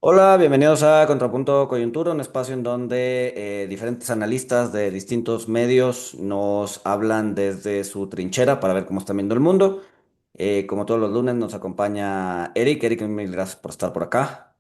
Hola, bienvenidos a Contrapunto Coyuntura, un espacio en donde diferentes analistas de distintos medios nos hablan desde su trinchera para ver cómo están viendo el mundo. Como todos los lunes nos acompaña Eric. Eric, mil gracias por estar por acá.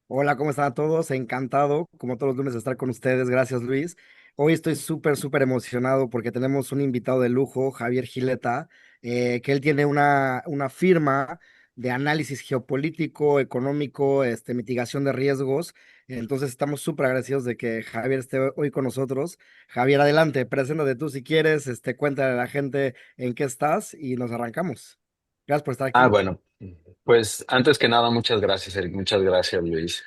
Hola, ¿cómo están todos? Encantado, como todos los lunes, de estar con ustedes. Gracias, Luis. Hoy estoy súper emocionado porque tenemos un invitado de lujo, Javier Gileta, que él tiene una firma de análisis geopolítico, económico, mitigación de riesgos. Entonces, estamos súper agradecidos de que Javier esté hoy con nosotros. Javier, adelante, preséntate tú si quieres, cuéntale a la gente en qué estás y nos arrancamos. Gracias por estar aquí. Bueno, pues antes que nada, muchas gracias, Eric, muchas gracias, Luis.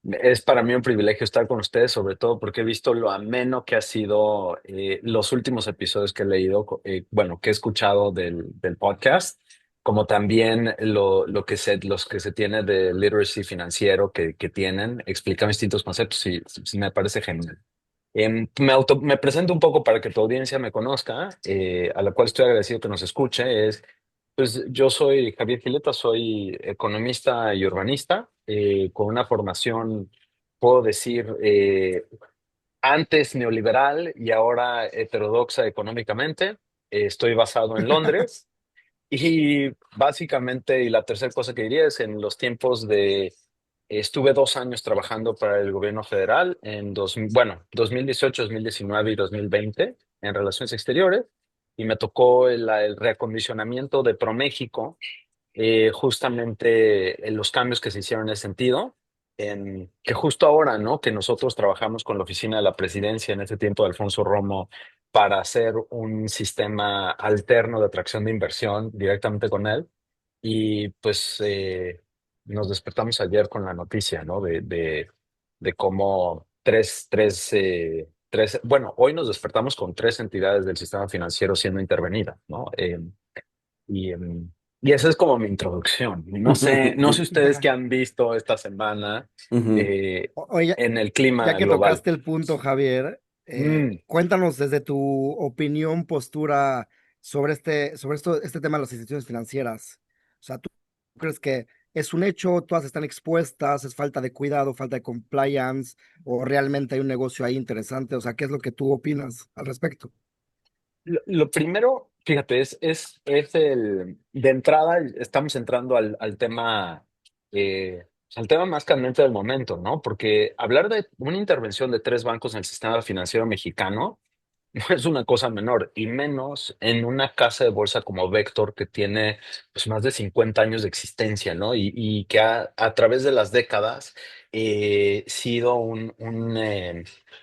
Es para mí un privilegio estar con ustedes, sobre todo porque he visto lo ameno que ha sido los últimos episodios que he leído, bueno, que he escuchado del podcast, como también los que se tiene de literacy financiero que tienen, explican distintos conceptos y sí me parece genial. Me presento un poco para que tu audiencia me conozca, a la cual estoy agradecido que nos escuche. Pues yo soy Javier Gileta, soy economista y urbanista, con una formación, puedo decir, antes neoliberal y ahora heterodoxa económicamente. Estoy basado en Londres y básicamente, y la tercera cosa que diría es en los tiempos de, estuve 2 años trabajando para el gobierno federal en 2018, 2019 y 2020 en relaciones exteriores y me tocó el reacondicionamiento de ProMéxico, justamente en los cambios que se hicieron en ese sentido, en que justo ahora, ¿no? Que nosotros trabajamos con la oficina de la presidencia en ese tiempo de Alfonso Romo para hacer un sistema alterno de atracción de inversión directamente con él. Y pues nos despertamos ayer con la noticia, ¿no? De cómo bueno, hoy nos despertamos con tres entidades del sistema financiero siendo intervenidas, ¿no? Y, em, y esa es como mi introducción. No sé ustedes qué han visto esta semana Ujú. eh, Oye, en el ya clima que global. tocaste el punto, Javier, Mm, cuéntanos desde tu opinión, postura sobre este tema de las instituciones financieras. O sea, ¿tú crees que es un hecho, todas están expuestas, es falta de cuidado, falta de compliance, o realmente hay un negocio ahí interesante? O sea, ¿qué es lo que tú opinas al respecto? lo primero, fíjate, de entrada estamos entrando al tema más candente del momento, ¿no? Porque hablar de una intervención de tres bancos en el sistema financiero mexicano no es una cosa menor, y menos en una casa de bolsa como Vector, que tiene pues, más de 50 años de existencia, ¿no? Y que a través de las décadas sido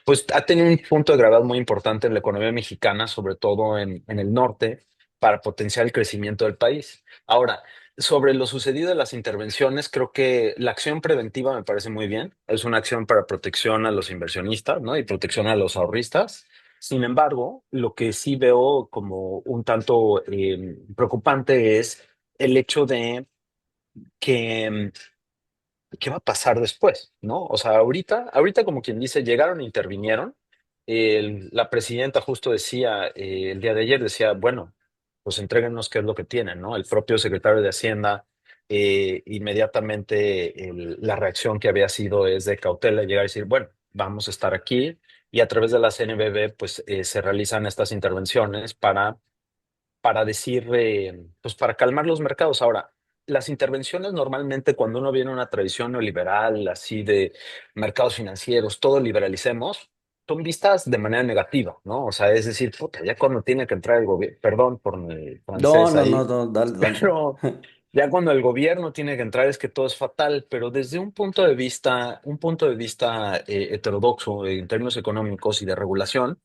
pues ha tenido un punto de gravedad muy importante en la economía mexicana, sobre todo en el norte, para potenciar el crecimiento del país. Ahora, sobre lo sucedido de las intervenciones, creo que la acción preventiva me parece muy bien. Es una acción para protección a los inversionistas, ¿no? Y protección a los ahorristas. Sin embargo, lo que sí veo como un tanto preocupante es el hecho de que, ¿qué va a pasar después? ¿No? O sea, ahorita como quien dice, llegaron e intervinieron. La presidenta justo decía, el día de ayer decía, bueno, pues entréguenos qué es lo que tienen, ¿no? El propio secretario de Hacienda, inmediatamente la reacción que había sido es de cautela, llegar y decir, bueno, vamos a estar aquí y a través de la CNBV, pues se realizan estas intervenciones para decir, pues para calmar los mercados. Ahora, las intervenciones normalmente cuando uno viene a una tradición neoliberal, así de mercados financieros, todo liberalicemos, son vistas de manera negativa, ¿no? O sea, es decir, puta, ya cuando tiene que entrar el gobierno, perdón por mi No, francés no, no, ahí, no, dale, dale. pero ya cuando el gobierno tiene que entrar es que todo es fatal, pero desde un punto de vista heterodoxo en términos económicos y de regulación,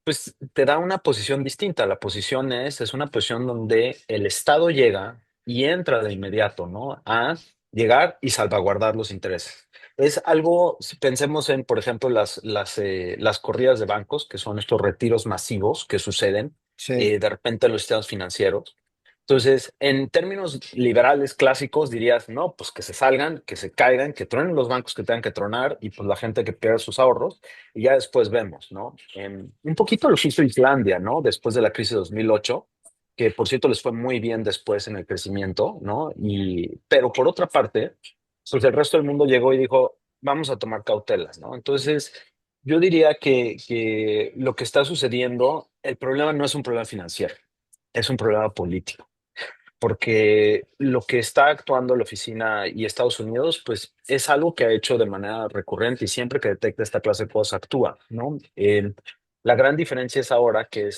pues te da una posición distinta. La posición es una posición donde el Estado llega y entra de inmediato, ¿no? A llegar y salvaguardar los intereses. Es algo, si pensemos en, por ejemplo, las corridas de bancos, que son estos retiros masivos que suceden Sí. de repente en los sistemas financieros. Entonces, en términos liberales clásicos, dirías, no, pues que se salgan, que se caigan, que truenen los bancos que tengan que tronar y pues la gente que pierda sus ahorros y ya después vemos, ¿no? Un poquito lo que hizo Islandia, ¿no? Después de la crisis de 2008, que por cierto les fue muy bien después en el crecimiento, ¿no? Pero por otra parte, pues el resto del mundo llegó y dijo, vamos a tomar cautelas, ¿no? Entonces, yo diría que lo que está sucediendo, el problema no es un problema financiero, es un problema político, porque lo que está actuando la oficina y Estados Unidos, pues es algo que ha hecho de manera recurrente y siempre que detecta esta clase de cosas actúa, ¿no? La gran diferencia es ahora que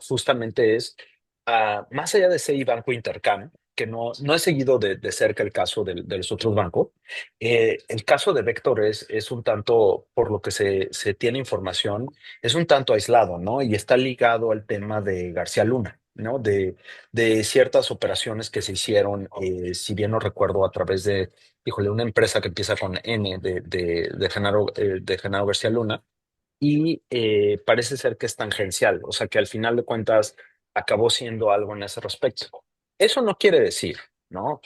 justamente es, más allá de ese Banco Intercam, que no he seguido de cerca el caso de los otros bancos, el caso de Vector es un tanto, por lo que se tiene información, es un tanto aislado, ¿no? Y está ligado al tema de García Luna, ¿no? De ciertas operaciones que se hicieron, si bien no recuerdo, a través de, híjole, una empresa que empieza con N de Genaro García Luna, y parece ser que es tangencial, o sea que al final de cuentas acabó siendo algo en ese respecto. Eso no quiere decir, ¿no?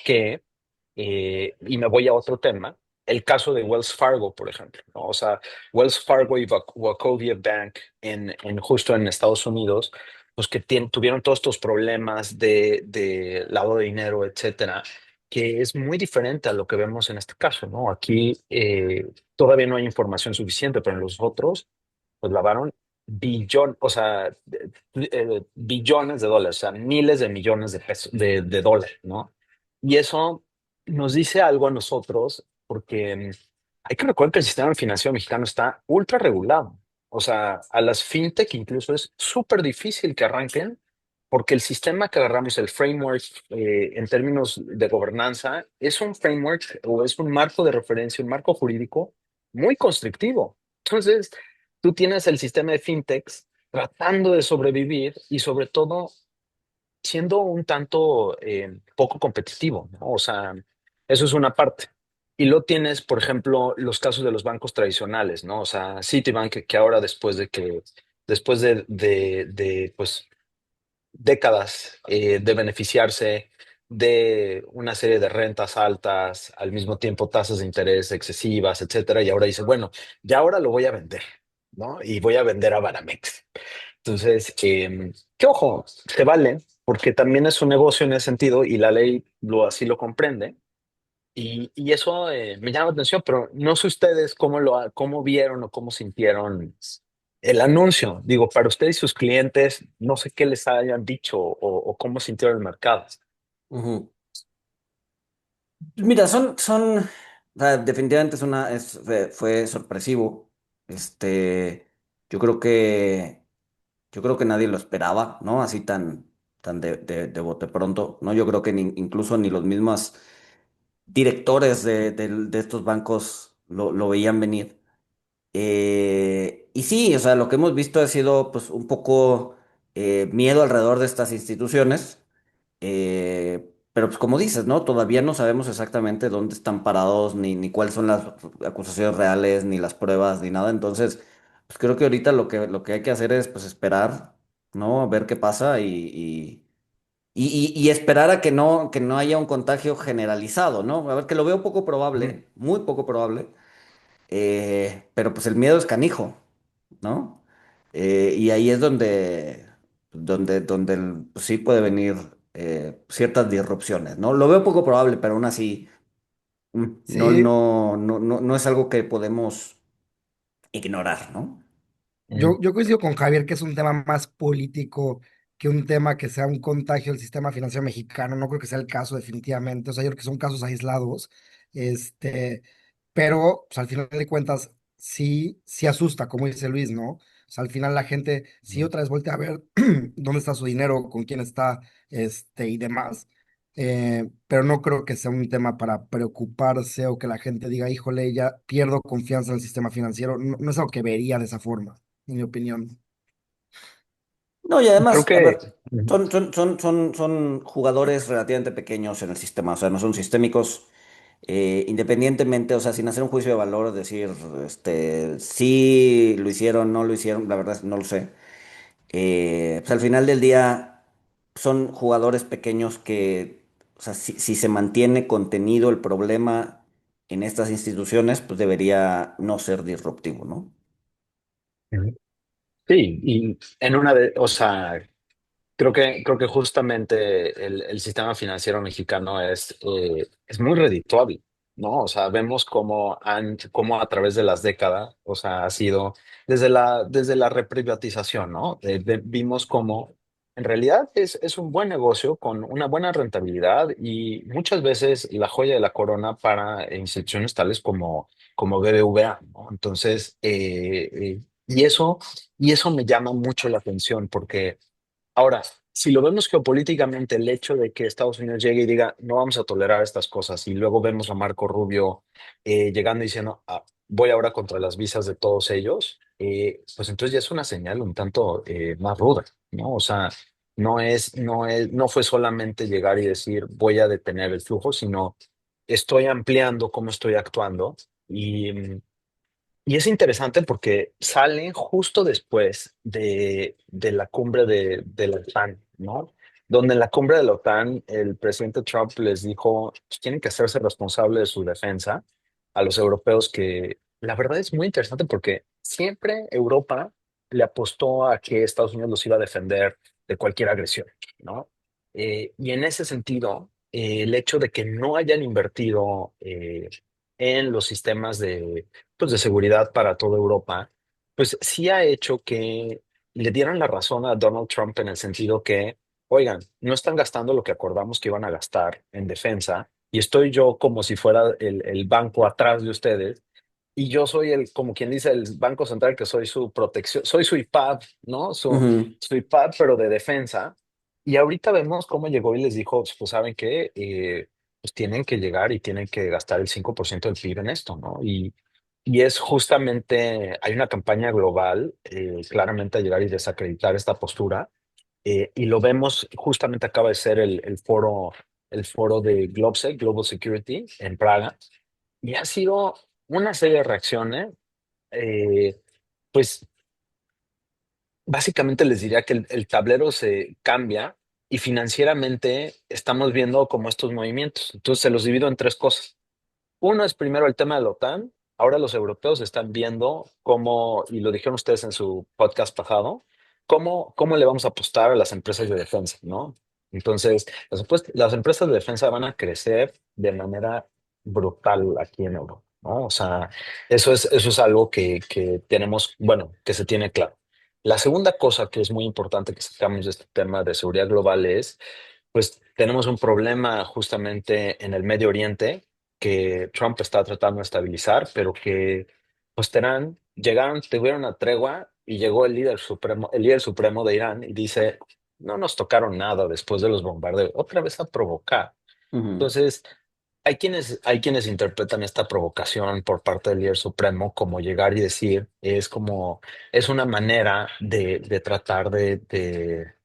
Y me voy a otro tema, el caso de Wells Fargo, por ejemplo, ¿no? O sea, Wells Fargo y Wachovia Bank justo en Estados Unidos, pues que tuvieron todos estos problemas de lavado de dinero, etcétera, que es muy diferente a lo que vemos en este caso, ¿no? Aquí todavía no hay información suficiente, pero en los otros, pues lavaron o sea, billones de dólares, o sea, miles de millones de pesos, de dólares, ¿no? Y eso nos dice algo a nosotros, porque hay que recordar que el sistema financiero mexicano está ultra regulado. O sea, a las fintech incluso es súper difícil que arranquen, porque el sistema que agarramos, el framework en términos de gobernanza, es un framework o es un marco de referencia, un marco jurídico muy constrictivo. Entonces, tú tienes el sistema de fintechs tratando de sobrevivir y sobre todo siendo un tanto poco competitivo, ¿no? O sea, eso es una parte. Y lo tienes, por ejemplo, los casos de los bancos tradicionales, ¿no? O sea, Citibank, que ahora después pues, décadas de beneficiarse de una serie de rentas altas, al mismo tiempo tasas de interés excesivas, etcétera, y ahora dice, bueno, ya ahora lo voy a vender, ¿no? Y voy a vender a Banamex. Entonces, que ojo, se vale, porque también es un negocio en ese sentido y la ley así lo comprende. Y eso me llama la atención, pero no sé ustedes cómo vieron o cómo sintieron el anuncio. Digo, para ustedes y sus clientes, no sé qué les hayan dicho o cómo sintieron el mercado. Ujú. Mira, o sea, definitivamente fue sorpresivo. Este, yo creo que, yo creo que nadie lo esperaba, ¿no? Así tan de bote pronto, ¿no? Yo creo que incluso ni los mismos directores de estos bancos lo veían venir. Y sí, o sea, lo que hemos visto ha sido pues un poco miedo alrededor de estas instituciones. Pero pues como dices, ¿no? Todavía no sabemos exactamente dónde están parados, ni cuáles son las acusaciones reales, ni las pruebas, ni nada. Entonces, pues creo que ahorita lo que hay que hacer es pues esperar, ¿no? Ver qué pasa y esperar a que no haya un contagio generalizado, ¿no? A ver, que lo veo poco Ujú. probable, muy poco probable, pero pues el miedo es canijo, ¿no? Y ahí es donde pues, sí puede venir ciertas disrupciones, ¿no? Lo veo poco probable, pero aún así Sí, no es algo que podemos ignorar, ¿no? Ujú. yo coincido con Javier que es un tema más político que un tema que sea un contagio del sistema financiero mexicano. No creo que sea el caso definitivamente. O sea, yo creo que son casos aislados. Este, pero pues, al final de cuentas sí asusta, como dice Luis, ¿no? O sea, al final la gente sí otra vez voltea a ver dónde está su dinero, con quién está, y demás. Pero no creo que sea un tema para preocuparse o que la gente diga, híjole, ya pierdo confianza en el sistema financiero. No, no es algo que vería de esa forma, en mi opinión. No, y Creo además, a que ver, son jugadores relativamente pequeños en el sistema, o sea, no son sistémicos. Independientemente, o sea, sin hacer un juicio de valor, decir, sí lo hicieron, no lo hicieron, la verdad no lo sé. Pues al final del día son jugadores pequeños que, o sea, si se mantiene contenido el problema en estas instituciones, pues debería no ser disruptivo, ¿no? Ujú. Sí, y o sea, creo que justamente el sistema financiero mexicano es muy redituable. ¿no? O sea, vemos cómo a través de las décadas, o sea, ha sido desde la reprivatización, ¿no? Vimos cómo en realidad es un buen negocio con una buena rentabilidad y muchas veces la joya de la corona para instituciones tales como BBVA, ¿no? Entonces, y eso me llama mucho la atención porque ahora, si lo vemos geopolíticamente, el hecho de que Estados Unidos llegue y diga, no vamos a tolerar estas cosas, y luego vemos a Marco Rubio llegando y diciendo, "Ah, voy ahora contra las visas de todos ellos, pues entonces ya es una señal un tanto más ruda, ¿no? O sea, no fue solamente llegar y decir, voy a detener el flujo, sino estoy ampliando cómo estoy actuando. Y es interesante porque sale justo después de la cumbre de la OTAN, ¿no? Donde en la cumbre de la OTAN el presidente Trump les dijo, pues, tienen que hacerse responsables de su defensa a los europeos, que la verdad es muy interesante porque siempre Europa le apostó a que Estados Unidos los iba a defender de cualquier agresión, ¿no? Y en ese sentido, el hecho de que no hayan invertido en los sistemas pues, de seguridad para toda Europa, pues sí ha hecho que le dieran la razón a Donald Trump en el sentido que, oigan, no están gastando lo que acordamos que iban a gastar en defensa y estoy yo como si fuera el banco atrás de ustedes y yo soy como quien dice, el Banco Central, que soy su protección, soy su IPAD, ¿no? Ujú, Su IPAD, pero de defensa. Y ahorita vemos cómo llegó y les dijo, pues saben qué, pues tienen que llegar y tienen que gastar el 5% del PIB en esto, ¿no? Y es justamente, hay una campaña global, claramente a llegar y desacreditar esta postura, y lo vemos, justamente acaba de ser el foro de GlobeSec, Global Security, en Praga, y ha sido una serie de reacciones, eh, pues básicamente les diría que el tablero se cambia y financieramente estamos viendo como estos movimientos. Entonces se los divido en tres cosas. Uno es primero el tema de la OTAN. Ahora los europeos están viendo cómo, y lo dijeron ustedes en su podcast pasado, cómo le vamos a apostar a las empresas de defensa, ¿no? Entonces, las empresas de defensa van a crecer de manera brutal aquí en Europa, ¿no? O sea, eso es algo que tenemos, bueno, que se tiene claro. La segunda cosa que es muy importante que sacamos de este tema de seguridad global es, pues tenemos un problema justamente en el Medio Oriente que Trump está tratando de estabilizar, pero que pues tuvieron una tregua y llegó el líder supremo de Irán y dice, no nos tocaron nada después de los bombardeos, otra vez a provocar. ujú. Entonces, hay quienes interpretan esta provocación por parte del líder supremo como llegar y decir, es una manera de tratar de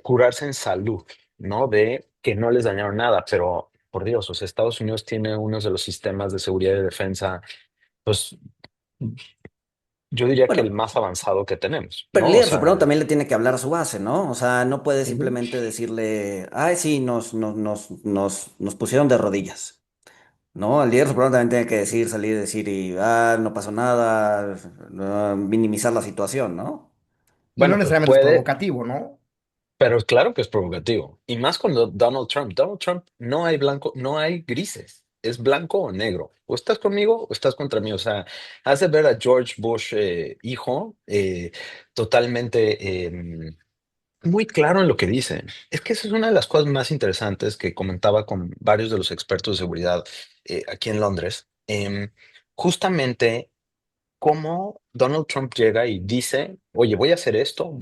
curarse en salud, ¿no? De que no les dañaron nada, pero por Dios, o sea, Estados Unidos tiene uno de los sistemas de seguridad y defensa, pues yo diría que el Bueno, más avanzado que tenemos, pero el ¿no? O líder supremo sea, también le tiene que hablar a su base, ¿no? O sea, no puede ujú. simplemente decirle, ay, sí, nos pusieron de rodillas. No, el líder supremo también tiene que decir, salir y decir, y, no pasó nada, minimizar la situación, ¿no? Y no Bueno, pues necesariamente es puede, provocativo, ¿no? pero claro que es provocativo. Y más con Donald Trump. Donald Trump no hay blanco, no hay grises. Es blanco o negro. O estás conmigo o estás contra mí. O sea, hace ver a George Bush, hijo, totalmente muy claro en lo que dice. Es que esa es una de las cosas más interesantes que comentaba con varios de los expertos de seguridad aquí en Londres. Justamente cómo Donald Trump llega y dice, oye, voy a hacer esto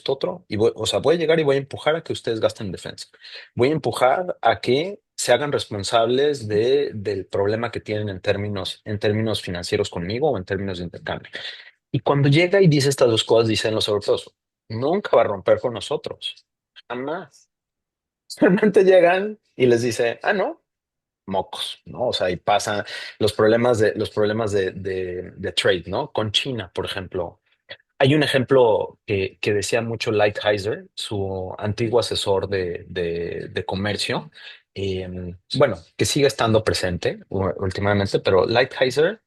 otro, o sea, voy a llegar y voy a empujar a que ustedes gasten en defensa. Voy a empujar a que se hagan responsables del problema que tienen en términos financieros conmigo o en términos de intercambio. Y cuando llega y dice estas dos cosas, dicen los europeos, nunca va a romper con nosotros, jamás. Solamente llegan y les dice, ah, no, mocos, ¿no? O sea, y pasan los problemas de trade, ¿no? Con China, por ejemplo. Hay un ejemplo que decía mucho Lighthizer, su antiguo asesor de comercio, bueno, que sigue estando presente últimamente, pero Lighthizer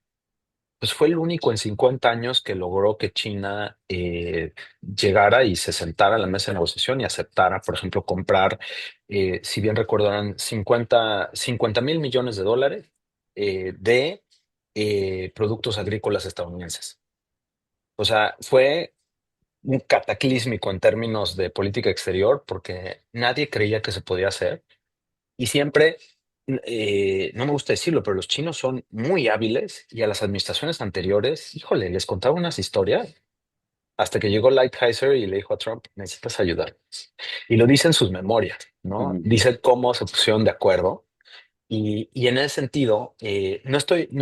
pues fue el único en 50 años que logró que China llegara y se sentara a la mesa de negociación y aceptara, por ejemplo, comprar, si bien recuerdo, eran 50.000 millones de dólares de productos agrícolas estadounidenses. O sea, fue un cataclísmico en términos de política exterior porque nadie creía que se podía hacer. Y siempre, no me gusta decirlo, pero los chinos son muy hábiles y a las administraciones anteriores, híjole, les contaba unas historias hasta que llegó Lighthizer y le dijo a Trump, necesitas ayudar. Y lo dice en sus memorias, ¿no? Ujú. Dice cómo se pusieron de acuerdo. Y en ese sentido, no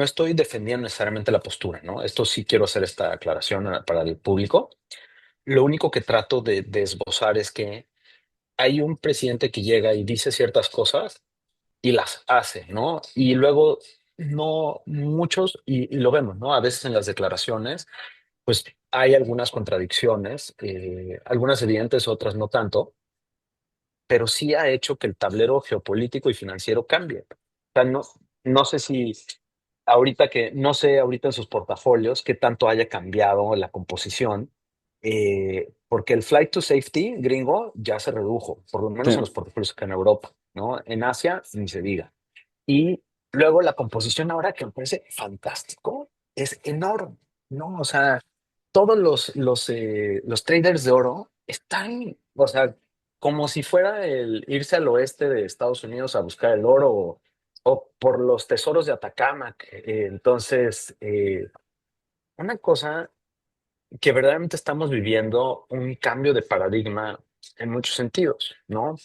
estoy defendiendo necesariamente la postura, ¿no? Esto sí quiero hacer esta aclaración para el público. Lo único que trato de esbozar es que hay un presidente que llega y dice ciertas cosas y las hace, ¿no? Y luego no muchos, y lo vemos, ¿no? A veces en las declaraciones, pues hay algunas contradicciones, algunas evidentes, otras no tanto, pero sí ha hecho que el tablero geopolítico y financiero cambie. O sea, no sé si no sé ahorita en sus portafolios qué tanto haya cambiado la composición, porque el flight to safety gringo ya se redujo, por lo menos en los Sí. portafolios acá en Europa, ¿no? En Asia, ni se diga. Y luego la composición ahora que me parece fantástico es enorme, ¿no? O sea, todos los traders de oro están, o sea, como si fuera el irse al oeste de Estados Unidos a buscar el oro o por los tesoros de Atacama. Entonces, una cosa que verdaderamente estamos viviendo un cambio de paradigma en muchos sentidos, ¿no?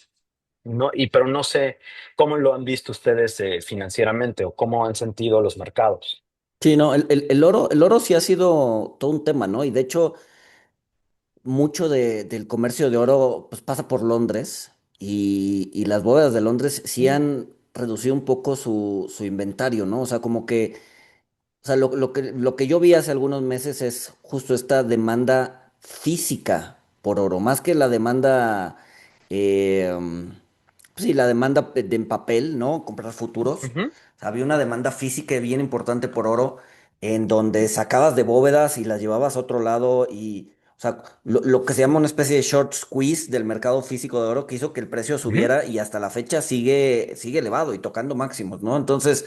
No, pero no sé cómo lo han visto ustedes financieramente o cómo han sentido los mercados. Sí, no, el oro sí ha sido todo un tema, ¿no? Y de hecho, mucho del comercio de oro pues, pasa por Londres y las bóvedas de Londres sí han reducido un poco su inventario, ¿no? O sea, como que, o sea, lo que yo vi hace algunos meses es justo esta demanda física por oro, más que la demanda, pues sí, la demanda en papel, ¿no? Comprar futuros. Ujú, O sea, había una demanda física bien importante por oro en donde sacabas de bóvedas y las llevabas a otro lado y, o sea, lo que se llama una especie de short squeeze del mercado físico de oro que hizo que el precio ujú, subiera y hasta la fecha sigue elevado y tocando máximos, ¿no? Entonces,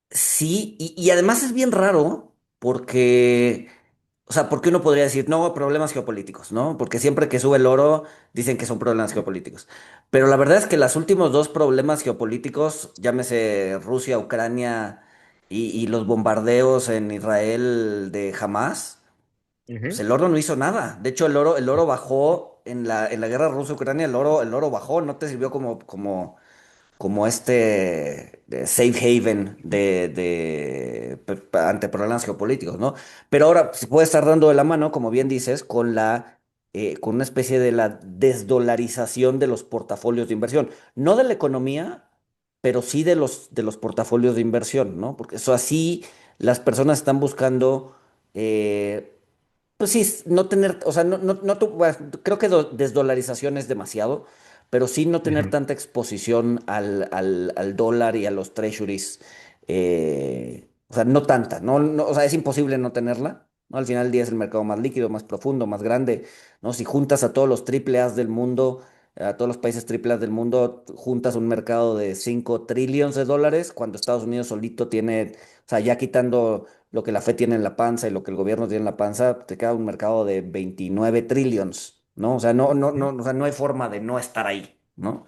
sí, y además es bien raro porque, o sea, porque uno podría decir, no, problemas geopolíticos, ¿no? Porque siempre que sube el oro dicen que son problemas geopolíticos. Pero la verdad es que los últimos dos problemas geopolíticos, llámese Rusia, Ucrania y los bombardeos en Israel de Hamas, pues ujú, el oro no hizo nada. De hecho, el oro bajó en la guerra Rusia-Ucrania, el oro bajó, no te sirvió como este safe haven ante problemas geopolíticos, ¿no? Pero ahora se puede estar dando de la mano, como bien dices, con una especie de la desdolarización de los portafolios de inversión, no de la economía, pero sí de los portafolios de inversión, ¿no? Porque eso así las personas están buscando, pues sí, no tener, o sea, bueno, creo que desdolarización es demasiado, pero sí no tener ujú. tanta exposición al dólar y a los treasuries, o sea, no tanta, o sea, es imposible no tenerla, ¿no? Al final del día es el mercado más líquido, más profundo, más grande, ¿no? Si juntas a todos los triple A's del mundo, a todos los países triple A's del mundo, juntas un mercado de 5 trillones de dólares, cuando Estados Unidos solito tiene, o sea, ya quitando lo que la Fed tiene en la panza y lo que el gobierno tiene en la panza, te queda un mercado de 29 trillions, ¿no? O sea, o sea, no hay forma de no estar ahí, ¿no?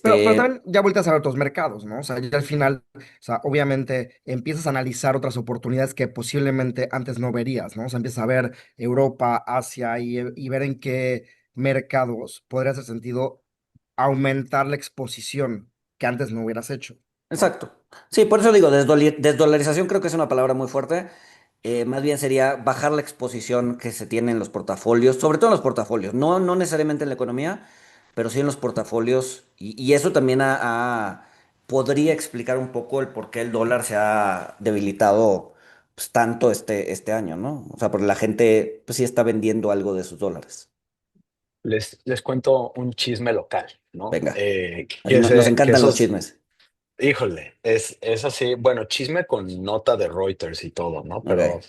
Pero Este, también ya vueltas a ver otros mercados, ¿no? O sea, ya al final, o sea, obviamente empiezas a analizar otras oportunidades que posiblemente antes no verías, ¿no? O sea, empiezas a ver Europa, Asia y ver en qué mercados podría hacer sentido aumentar la exposición que antes no hubieras hecho, ¿no? exacto. Sí, por eso digo, desdolarización creo que es una palabra muy fuerte. Más bien sería bajar la exposición que se tiene en los portafolios, sobre todo en los portafolios, no necesariamente en la economía, pero sí en los portafolios. Y eso también podría explicar un poco el por qué el dólar se ha debilitado pues, tanto este año, ¿no? O sea, porque la gente pues, sí está vendiendo algo de sus dólares. Les cuento un chisme local, ¿no? Venga, Que, nos que encantan los esos, chismes. híjole, es así, bueno, chisme con nota de Reuters y todo, ¿no? Pero, Ok,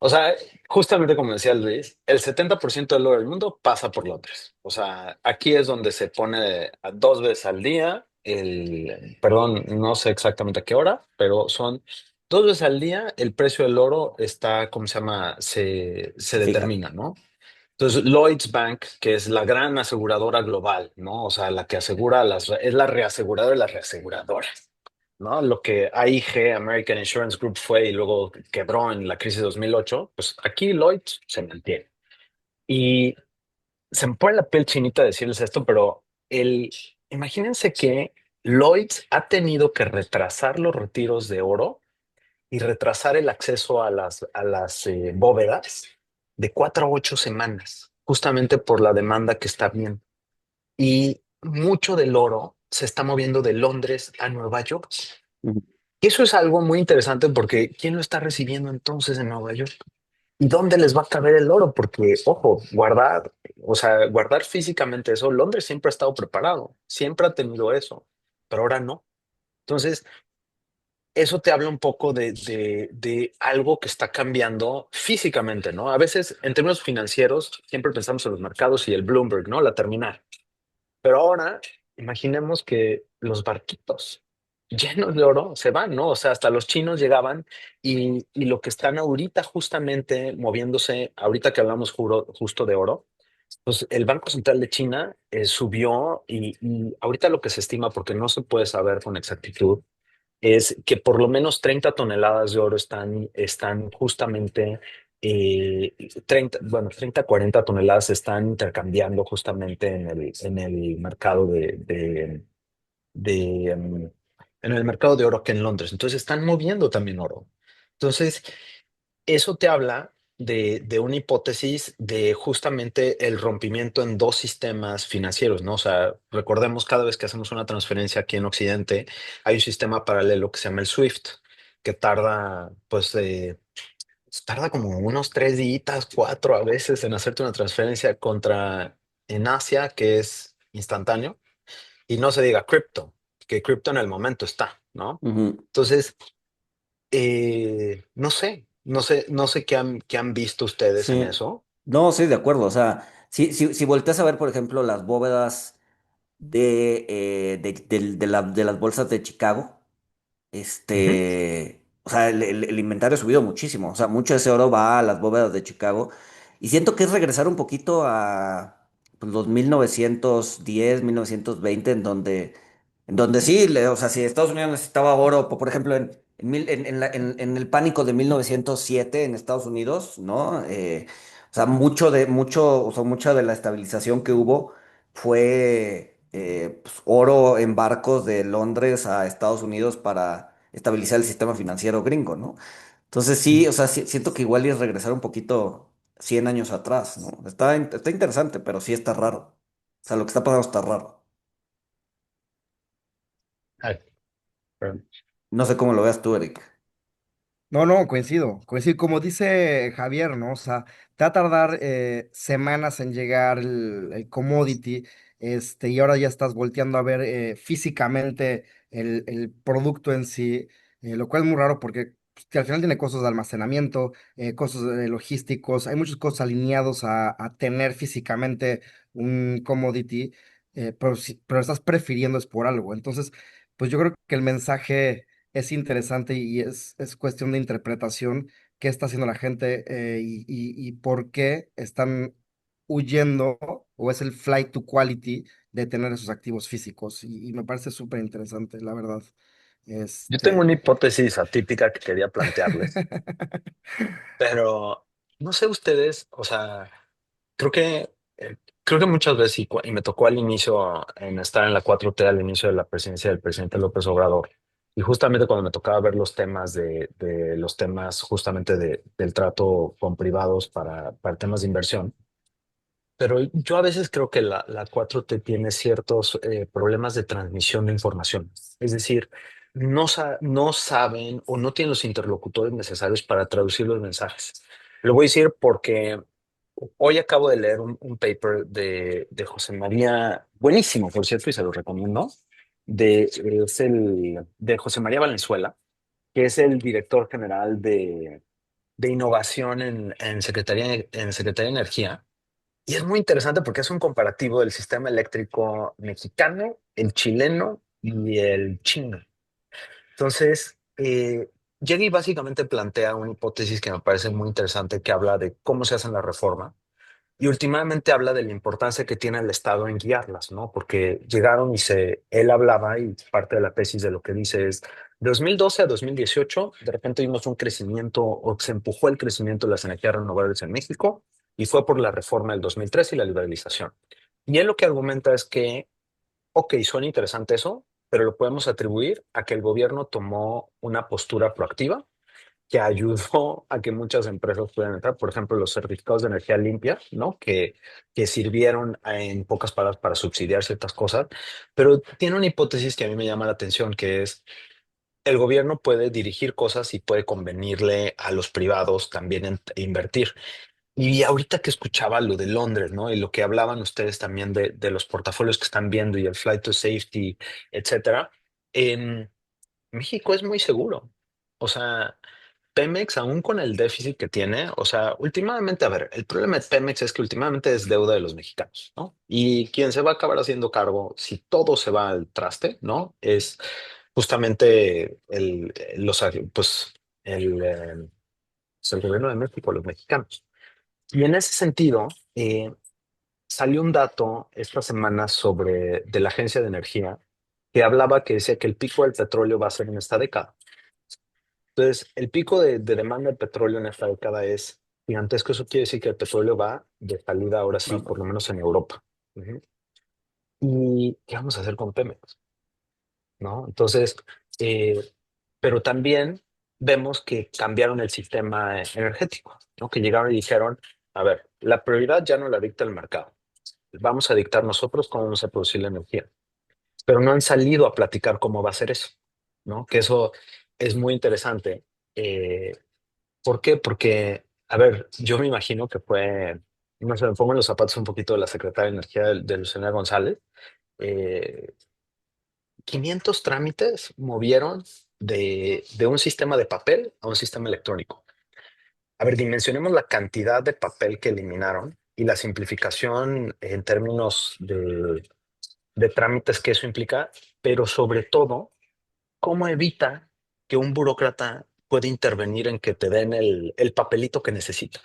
o sea, justamente como decía Luis, el 70% del oro del mundo pasa por Londres. O sea, aquí es donde se pone a 2 veces al día, perdón, no sé exactamente a qué hora, pero son 2 veces al día, el precio del oro está, ¿cómo se llama? Se se fija. determina, ¿no? Entonces, Lloyds Bank, que es la gran aseguradora global, ¿no? O sea, la que asegura es la reaseguradora de las reaseguradoras, ¿no? Lo que AIG, American Insurance Group, fue y luego quebró en la crisis de 2008, pues aquí Lloyds se mantiene. Y se me pone la piel chinita decirles esto, pero imagínense que Lloyds ha tenido que retrasar los retiros de oro y retrasar el acceso a las bóvedas de 4 a 8 semanas, justamente por la demanda que está bien. Y mucho del oro se está moviendo de Londres a Nueva York. Ujú. Y eso es algo muy interesante porque ¿quién lo está recibiendo entonces en Nueva York? ¿Y dónde les va a caber el oro? Porque, ojo, o sea, guardar físicamente eso, Londres siempre ha estado preparado, siempre ha tenido eso, pero ahora no. Entonces, eso te habla un poco de algo que está cambiando físicamente, ¿no? A veces, en términos financieros, siempre pensamos en los mercados y el Bloomberg, ¿no? La terminal. Pero ahora, imaginemos que los barquitos llenos de oro se van, ¿no? O sea, hasta los chinos llegaban y lo que están ahorita justamente moviéndose, ahorita que hablamos justo de oro, pues el Banco Central de China subió y ahorita lo que se estima, porque no se puede saber con exactitud, es que por lo menos 30 toneladas de oro están justamente, 30, bueno, 30, 40 toneladas se están intercambiando justamente en el mercado en el mercado de oro aquí en Londres. Entonces están moviendo también oro. Entonces, eso te habla de una hipótesis de justamente el rompimiento en dos sistemas financieros, ¿no? O sea, recordemos cada vez que hacemos una transferencia aquí en Occidente, hay un sistema paralelo que se llama el SWIFT, que tarda como unos 3 días, 4 a veces en hacerte una transferencia contra en Asia, que es instantáneo, y no se diga cripto, que cripto en el momento está, ¿no? Ujú. Entonces, no sé qué han visto ustedes en Sí, eso. no, sí, de acuerdo. O sea, si volteas a ver, por ejemplo, las bóvedas de las bolsas de Chicago, Ujú. o sea, el inventario ha subido muchísimo. O sea, mucho de ese oro va a las bóvedas de Chicago. Y siento que es regresar un poquito a pues, los 1910, 1920, en donde sí, o sea, si Estados Unidos necesitaba oro, por ejemplo, en el pánico de 1907 en Estados Unidos, ¿no? O sea, o sea, mucha de la estabilización que hubo fue pues, oro en barcos de Londres a Estados Unidos para estabilizar el sistema financiero gringo, ¿no? Entonces sí, o sea, siento que igual es regresar un poquito 100 años atrás, ¿no? Está interesante, pero sí está raro. O sea, lo que está pasando está raro. Ay, perdón. No sé cómo lo veas tú, Eric. No, no, coincido. Como dice Javier, ¿no? O sea, te va a tardar semanas en llegar el commodity, y ahora ya estás volteando a ver físicamente el producto en sí, lo cual es muy raro porque pues, que al final tiene costos de almacenamiento, costos logísticos, hay muchos costos alineados a tener físicamente un commodity, pero estás prefiriendo es por algo. Entonces, pues yo creo que el mensaje es interesante y es cuestión de interpretación qué está haciendo la gente y por qué están huyendo o es el flight to quality de tener esos activos físicos y me parece súper interesante, la verdad. Yo tengo Este, una hipótesis atípica que quería plantearles, pero no sé ustedes, o sea, creo que, creo que muchas veces, y me tocó al inicio en estar en la 4T al inicio de la presidencia del presidente López Obrador, y justamente cuando me tocaba ver los temas de los temas justamente del trato con privados para temas de inversión. Pero yo a veces creo que la 4T tiene ciertos problemas de transmisión de información. Es decir, no saben o no tienen los interlocutores necesarios para traducir los mensajes. Lo voy a decir porque hoy acabo de leer un paper de José María, buenísimo, por cierto, y se lo recomiendo, de José María Valenzuela, que es el director general de innovación en Secretaría de Energía. Y es muy interesante porque es un comparativo del sistema eléctrico mexicano, el chileno y el chino. Entonces, llega y básicamente plantea una hipótesis que me parece muy interesante, que habla de cómo se hacen las reformas y últimamente habla de la importancia que tiene el Estado en guiarlas, ¿no? Porque llegaron él hablaba y parte de la tesis de lo que dice es, de 2012 a 2018, de repente vimos un crecimiento o se empujó el crecimiento de las energías renovables en México y fue por la reforma del 2003 y la liberalización. Y él lo que argumenta es que, ok, suena interesante eso, pero lo podemos atribuir a que el gobierno tomó una postura proactiva que ayudó a que muchas empresas puedan entrar, por ejemplo, los certificados de energía limpia, ¿no? Que sirvieron en pocas palabras para subsidiar ciertas cosas, pero tiene una hipótesis que a mí me llama la atención, que es el gobierno puede dirigir cosas y puede convenirle a los privados también invertir. Y ahorita que escuchaba lo de Londres, ¿no? Y lo que hablaban ustedes también de los portafolios que están viendo y el flight to safety, etcétera, en México es muy seguro. O sea, Pemex, aún con el déficit que tiene, o sea, últimamente, a ver, el problema de Pemex es que últimamente es deuda de los mexicanos, ¿no? Y quien se va a acabar haciendo cargo, si todo se va al traste, ¿no? Es justamente pues, el, eh, pues, el gobierno de México, los mexicanos. Y en ese sentido, salió un dato esta semana de la Agencia de Energía que hablaba que decía que el pico del petróleo va a ser en esta década. Entonces, el pico de demanda de petróleo en esta década es gigantesco. Eso quiere decir que el petróleo va de salida ahora sí, No, por lo menos en Europa. Ujú. ¿Y qué vamos a hacer con Pemex? ¿No? Entonces, eh, pero también vemos que cambiaron el sistema energético, ¿no? Que llegaron y dijeron, a ver, la prioridad ya no la dicta el mercado. Vamos a dictar nosotros cómo vamos a producir la energía. Pero no han salido a platicar cómo va a ser eso, ¿no? Que eso es muy interesante. Eh, ¿Por qué? Porque, a ver, yo me imagino que fue, no sé, me pongo en los zapatos un poquito de la secretaria de Energía de Luciana González. eh, 500 trámites movieron de un sistema de papel a un sistema electrónico. A ver, dimensionemos la cantidad de papel que eliminaron y la simplificación en términos de trámites que eso implica, pero sobre todo, ¿cómo evita que un burócrata pueda intervenir en que te den el papelito que necesita?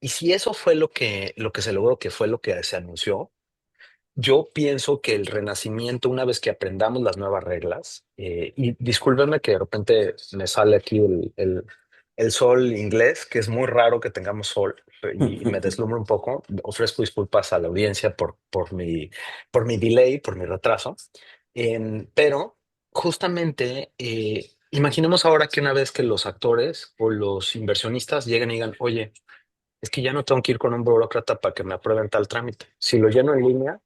Y si eso fue lo que se logró, que fue lo que se anunció, yo pienso que el renacimiento, una vez que aprendamos las nuevas reglas, y discúlpenme que de repente me sale aquí el sol inglés, que es muy raro que tengamos sol y me deslumbro un poco. Ofrezco disculpas a la audiencia por mi delay, por mi retraso. Pero justamente, imaginemos ahora que una vez que los actores o los inversionistas lleguen y digan, oye, es que ya no tengo que ir con un burócrata para que me aprueben tal trámite. Si lo lleno en línea,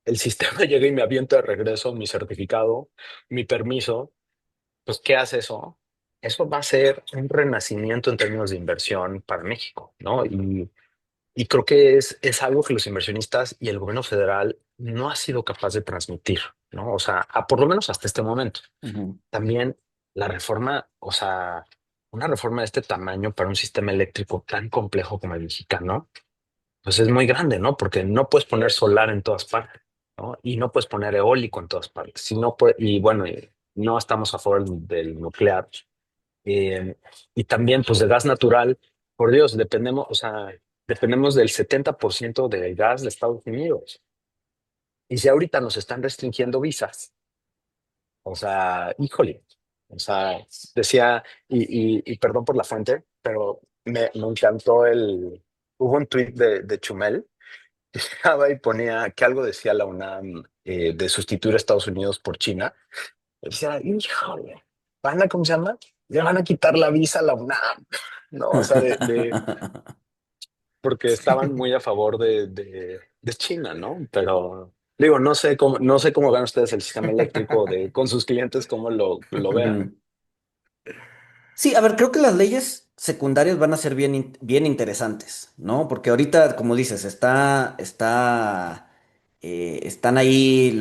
el sistema llega y me avienta de regreso mi certificado, mi permiso. Pues, ¿qué hace eso? Eso va a ser un renacimiento en términos de inversión para México, ¿no? Y creo que es algo que los inversionistas y el gobierno federal no ha sido capaz de transmitir, ¿no? O sea, por lo menos hasta este momento. ujú. También la reforma, o sea, una reforma de este tamaño para un sistema eléctrico tan complejo como el mexicano, pues es muy grande, ¿no? Porque no puedes poner solar en todas partes, ¿no? Y no puedes poner eólico en todas partes. Si no y bueno, no estamos a favor del nuclear. Eh, y también, pues, de gas natural, por Dios, dependemos, o sea, dependemos del 70% del gas de Estados Unidos. Y si ahorita nos están restringiendo visas, o sea, híjole, o sea, decía, y perdón por la fuente, pero me encantó hubo un tuit de Chumel y ponía que algo decía la UNAM de sustituir a Estados Unidos por China. Y decía, híjole, ¿cómo se llama? Le van a quitar la visa a la UNAM, ¿no? O sea, porque estaban muy a favor de China, ¿no? Pero digo, no sé cómo vean ustedes el sistema eléctrico con sus clientes, cómo lo vean. Ujú. Sí, a ver, creo que las leyes secundarias van a ser bien interesantes, ¿no? Porque ahorita, como dices, está están ahí,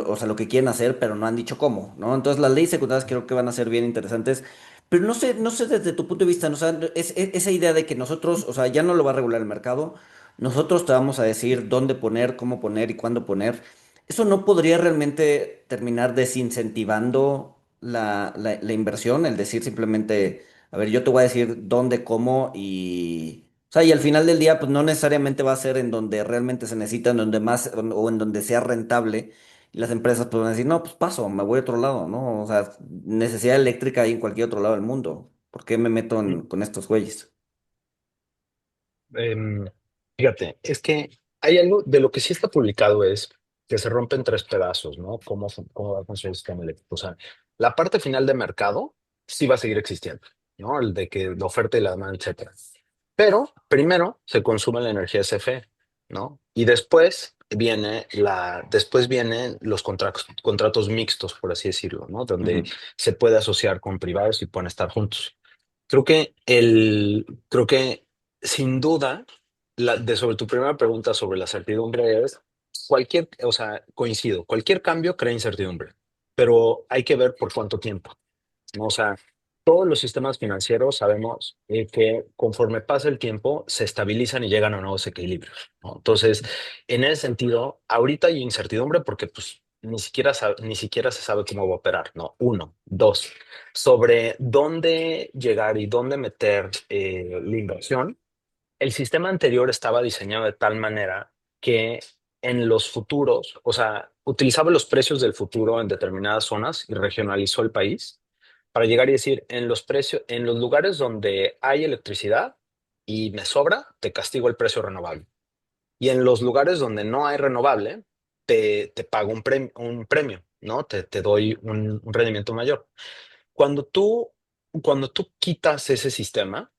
o sea, lo que quieren hacer, pero no han dicho cómo, ¿no? Entonces las leyes secundarias creo que van a ser bien interesantes, pero no sé desde tu punto de vista, ¿no? O sea, esa idea de que nosotros, o sea, ya no lo va a regular el mercado, nosotros te vamos a decir dónde poner, cómo poner y cuándo poner. ¿Eso no podría realmente terminar desincentivando la inversión? El decir simplemente, a ver, yo te voy a decir dónde, cómo y... O sea, y al final del día, pues no necesariamente va a ser en donde realmente se necesita, en donde más, o en donde sea rentable. Y las empresas pues van a decir, no, pues paso, me voy a otro lado, ¿no? O sea, necesidad eléctrica hay en cualquier otro lado del mundo. ¿Por qué me meto con estos güeyes? Em, Fíjate, es que hay algo de lo que sí está publicado es que se rompe en tres pedazos, ¿no? ¿Cómo va a funcionar el sistema eléctrico? O sea, la parte final de mercado sí va a seguir existiendo, ¿no? El de que la oferta y la demanda, etcétera. Pero primero se consume la energía CFE, ¿no? Y después vienen los contratos mixtos, por así decirlo, ¿no? Donde Ujú, se puede asociar con privados y pueden estar juntos. Creo que sin duda, sobre tu primera pregunta sobre la certidumbre es o sea, coincido, cualquier cambio crea incertidumbre, pero hay que ver por cuánto tiempo, ¿no? O sea, todos los sistemas financieros sabemos que conforme pasa el tiempo se estabilizan y llegan a nuevos equilibrios, ¿no? Entonces, en ese sentido, ahorita hay incertidumbre porque pues ni siquiera se sabe cómo va a operar, ¿no? Uno, dos, sobre dónde llegar y dónde meter la inversión. El sistema anterior estaba diseñado de tal manera que en los futuros, o sea, utilizaba los precios del futuro en determinadas zonas y regionalizó el país para llegar y decir, en los lugares donde hay electricidad y me sobra, te castigo el precio renovable. Y en los lugares donde no hay renovable, te pago un premio, ¿no? Te doy un rendimiento mayor. Cuando tú, cuando tú quitas ese sistema,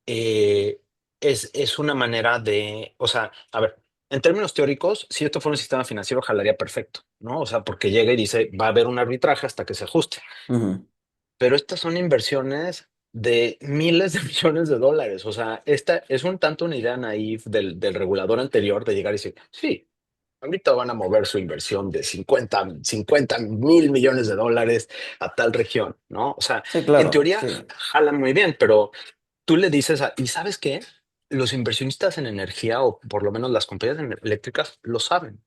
eh, es una manera de, o sea, a ver, en términos teóricos, si esto fuera un sistema financiero, jalaría perfecto, ¿no? O sea, porque llega y dice, va a haber un arbitraje hasta que se ajuste. ujú. Pero estas son inversiones de miles de millones de dólares. O sea, esta es un tanto una idea naif del regulador anterior de llegar y decir, sí, ahorita van a mover su inversión de 50 mil millones de dólares a tal región, ¿no? O sea, Sí, en claro, teoría sí. jalan muy bien, pero tú le dices, ¿y sabes qué? Los inversionistas en energía, o por lo menos las compañías eléctricas, lo saben.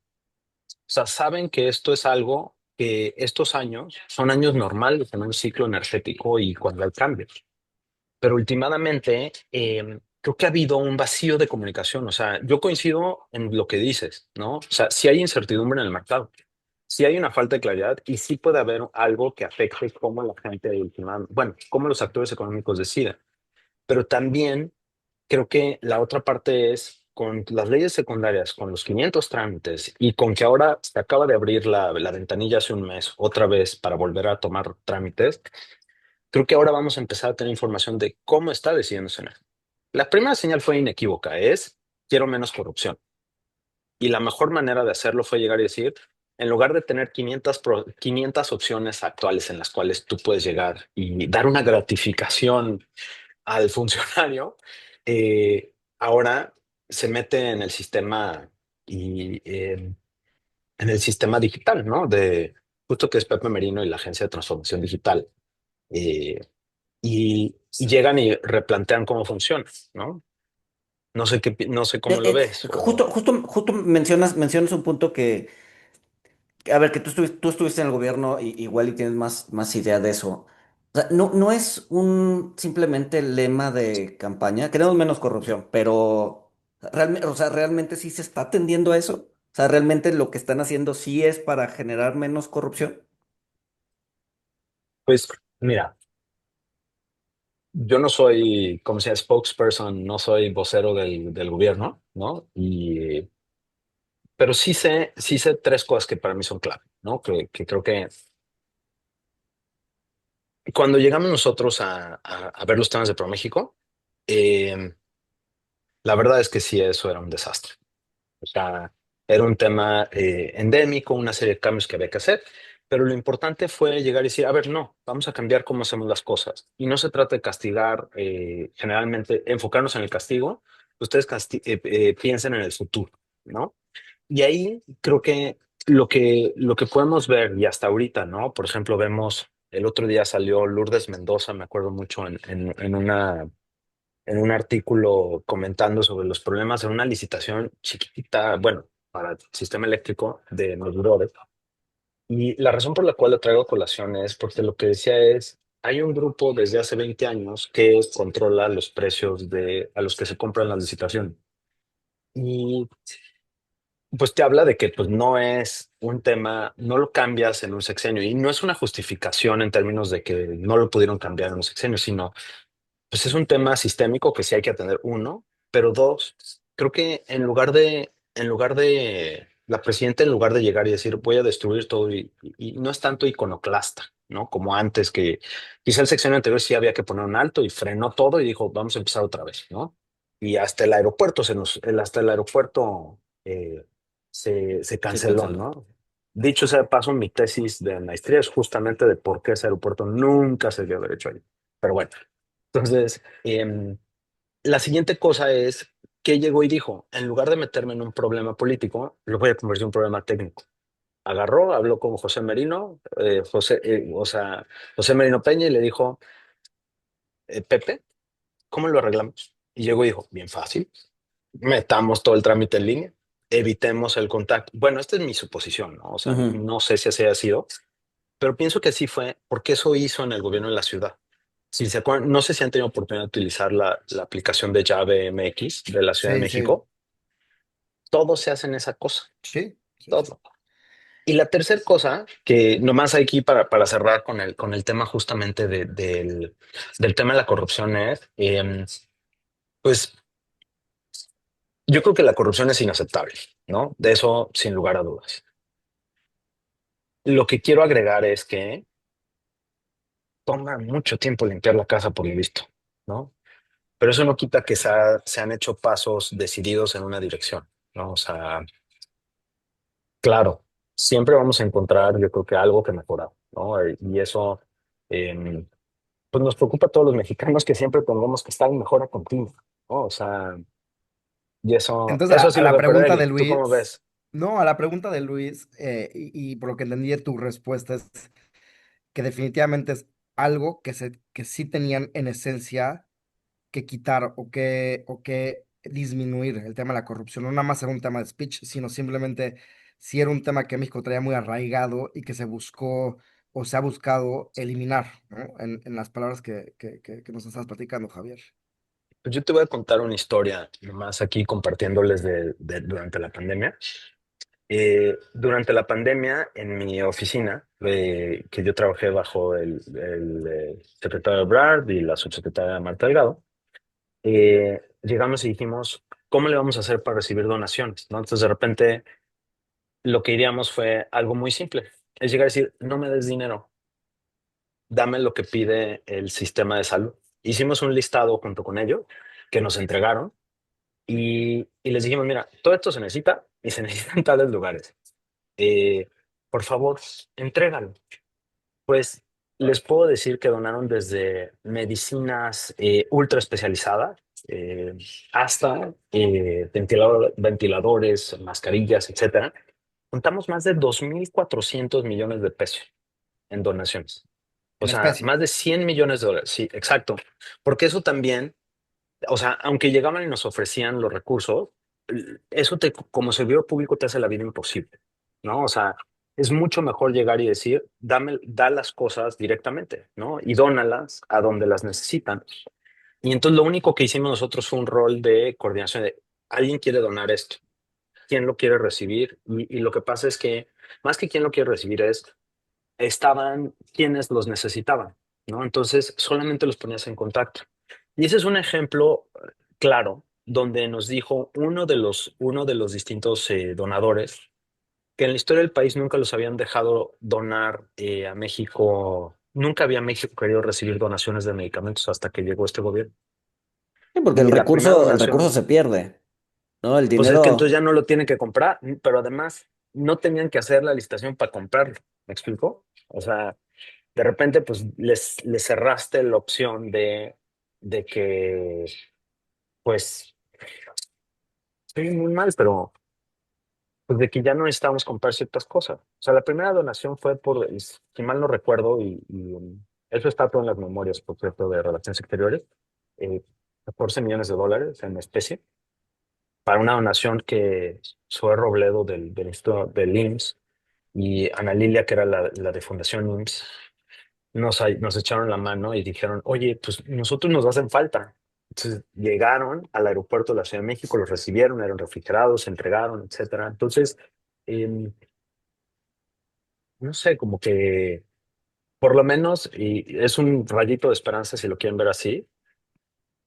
O sea, saben que esto es algo que estos años son años normales en un ciclo energético y cuando hay cambios. Pero últimamente creo que ha habido un vacío de comunicación. O sea, yo coincido en lo que dices, ¿no? O sea, sí hay incertidumbre en el mercado, sí hay una falta de claridad y sí puede haber algo que afecte cómo la gente, bueno, cómo los actores económicos deciden. Pero también creo que la otra parte es con las leyes secundarias, con los 500 trámites y con que ahora se acaba de abrir la ventanilla hace un mes otra vez para volver a tomar trámites. Creo que ahora vamos a empezar a tener información de cómo está decidiendo Senado. La primera señal fue inequívoca, es quiero menos corrupción. Y la mejor manera de hacerlo fue llegar y decir, en lugar de tener 500 opciones actuales en las cuales tú puedes llegar y dar una gratificación al funcionario, ahora se mete en el sistema y en el sistema digital, ¿no? De justo que es Pepe Merino y la Agencia de Transformación Digital. Eh, y llegan y replantean cómo funciona, ¿no? No sé cómo lo ves. Justo mencionas un punto a ver, que tú estuviste en el gobierno y igual y tienes más idea de eso. O sea, no es un simplemente lema de campaña, queremos menos corrupción, pero realmente, o sea, realmente sí se está atendiendo a eso. O sea, realmente lo que están haciendo sí es para generar menos corrupción. Pues mira, yo no soy, como sea, spokesperson, no soy vocero del gobierno, ¿no? Pero sí sé tres cosas que para mí son clave, ¿no? Que creo que cuando llegamos nosotros a ver los temas de ProMéxico, eh, la verdad es que sí, eso era un desastre. O sea, era un tema endémico, una serie de cambios que había que hacer, pero lo importante fue llegar y decir, a ver, no, vamos a cambiar cómo hacemos las cosas. Y no se trata de castigar, generalmente, enfocarnos en el castigo, ustedes piensen en el futuro, ¿no? y ahí creo que lo que podemos ver, y hasta ahorita, ¿no? Por ejemplo, vemos, el otro día salió Lourdes Mendoza, me acuerdo mucho, en un artículo comentando sobre los problemas en una licitación chiquitita, bueno, para el sistema eléctrico de medidores. Y la razón por la cual lo traigo a colación es porque lo que decía es, hay un grupo desde hace 20 años que controla los precios a los que se compran las licitaciones. Y pues te habla de que pues no es un tema, no lo cambias en un sexenio y no es una justificación en términos de que no lo pudieron cambiar en un sexenio, sino pues es un tema sistémico que sí hay que atender, uno, pero dos, creo que en lugar de, la presidenta en lugar de llegar y decir voy a destruir todo y no es tanto iconoclasta, ¿no? Como antes que quizá el sexenio anterior sí había que poner un alto y frenó todo y dijo vamos a empezar otra vez, ¿no? Y hasta el aeropuerto hasta el aeropuerto se Se canceló, canceló. ¿no? Dicho sea de paso, mi tesis de maestría es justamente de por qué ese aeropuerto nunca se debió haber hecho ahí. Pero bueno. Entonces, la siguiente cosa es que llegó y dijo, en lugar de meterme en un problema político, lo voy a convertir en un problema técnico. Agarró, habló con José Merino, o sea, José Merino Peña y le dijo, Pepe, ¿cómo lo arreglamos? Y llegó y dijo, bien fácil, metamos todo el trámite en línea, evitemos el contacto. Bueno, esta es mi suposición, ¿no? O sea, Ujú. no sé si así ha sido, pero pienso que así fue porque eso hizo en el gobierno de la ciudad. Si se acuerdan, no sé si han tenido oportunidad de utilizar la aplicación de llave MX de la Ciudad de Sí, sí, México. Todo se hace en esa cosa, sí, sí, sí. todo. Y la tercera cosa, que nomás aquí para cerrar con el tema justamente del tema de la corrupción es, pues yo creo que la corrupción es inaceptable, ¿no? De eso sin lugar a dudas. Lo que quiero agregar es que toma mucho tiempo limpiar la casa por lo visto, ¿no? Pero eso no quita que se han hecho pasos decididos en una dirección, ¿no? O sea, claro, siempre vamos a encontrar, yo creo que algo que mejorar, ¿no? Y eso, eh, pues nos preocupa a todos los mexicanos que siempre tengamos que estar en mejora continua, ¿no? O sea, y Entonces, eso a sí lo la veo, pero pregunta de Eric, ¿tú cómo Luis, ves? no, a la pregunta de Luis, y por lo que entendí de tu respuesta es que definitivamente es algo que sí tenían en esencia que quitar o que disminuir el tema de la corrupción. No nada más era un tema de speech, sino simplemente si era un tema que México traía muy arraigado y que se buscó o se ha buscado eliminar, ¿no? En las palabras que nos estás platicando, Javier. Pues yo te voy a contar una historia, nomás aquí compartiéndoles durante la pandemia. Durante la pandemia, en mi oficina, que yo trabajé bajo el secretario Ebrard y la subsecretaria Marta Delgado, llegamos y dijimos, ¿cómo le vamos a hacer para recibir donaciones? ¿No? Entonces, de repente, lo que iríamos fue algo muy simple. Es llegar a decir, no me des dinero, dame lo que pide el sistema de salud. Hicimos un listado junto con ellos que nos entregaron y les dijimos, mira, todo esto se necesita y se necesita en tales lugares. Eh, por favor, entrégalo. Pues les puedo decir que donaron desde medicinas ultra especializadas hasta ventiladores, mascarillas, etcétera. Contamos más de 2.400 millones de pesos en donaciones. O En sea, especie. más de 100 millones de dólares. Sí, exacto. Porque eso también, o sea, aunque llegaban y nos ofrecían los recursos, eso como servidor público te hace la vida imposible, ¿no? O sea, es mucho mejor llegar y decir, da las cosas directamente, ¿no? Y dónalas a donde las necesitan. Y entonces lo único que hicimos nosotros fue un rol de coordinación de, alguien quiere donar esto, quién lo quiere recibir. Y lo que pasa es que, más que quién lo quiere recibir, estaban quienes los necesitaban, ¿no? Entonces solamente los ponías en contacto. Y ese es un ejemplo claro donde nos dijo uno de los distintos donadores que en la historia del país nunca los habían dejado donar a México, nunca había México querido recibir donaciones de medicamentos hasta que llegó este gobierno. Sí, porque Y la primera el recurso donación, se pierde, ¿no? El pues es que entonces dinero. ya no lo tienen que comprar, pero además no tenían que hacer la licitación para comprarlo. ¿Me explico? O sea, de repente pues les cerraste la opción de que pues estoy muy mal, pero pues de que ya no necesitábamos comprar ciertas cosas. O sea, la primera donación fue por, si mal no recuerdo, eso está todo en las memorias, por cierto, de Relaciones Exteriores, eh, 14 millones de dólares en especie, para una donación que Zoe Robledo del IMSS y Ana Lilia, que era la de Fundación IMSS, nos echaron la mano y dijeron, oye, pues nosotros nos hacen falta. Entonces llegaron al aeropuerto de la Ciudad de México, los recibieron, eran refrigerados, se entregaron, etcétera. Entonces, em, no sé, como que por lo menos, y es un rayito de esperanza si lo quieren ver así,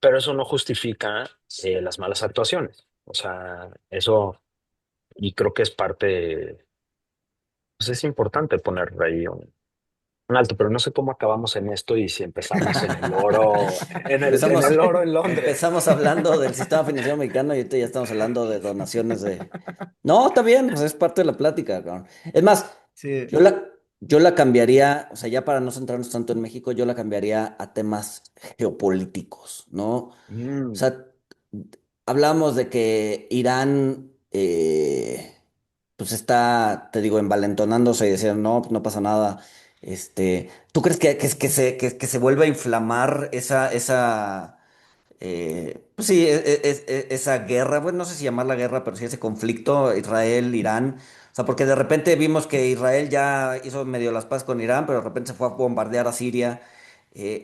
pero eso no justifica las malas actuaciones. O sea, eso, y creo que es parte, pues es importante poner ahí un alto, pero no sé cómo acabamos en esto y si empezamos en el oro, en Empezamos, el oro en Londres. empezamos hablando del sistema financiero mexicano y ahorita ya estamos hablando de donaciones de... No, está bien, pues es parte de la plática, cabrón. Es más, Sí. yo la cambiaría, o sea, ya para no centrarnos tanto en México, yo la cambiaría a temas geopolíticos, ¿no? O Mm, sea, hablamos de que Irán, pues está, te digo, envalentonándose y decir, no, pues no pasa nada. ¿Tú crees que se vuelve a inflamar pues sí, esa guerra, bueno, no sé si llamarla guerra, pero sí ese conflicto Israel-Irán? O sea, porque de repente vimos que Israel ya hizo medio las paz con Irán, pero de repente se fue a bombardear a Siria.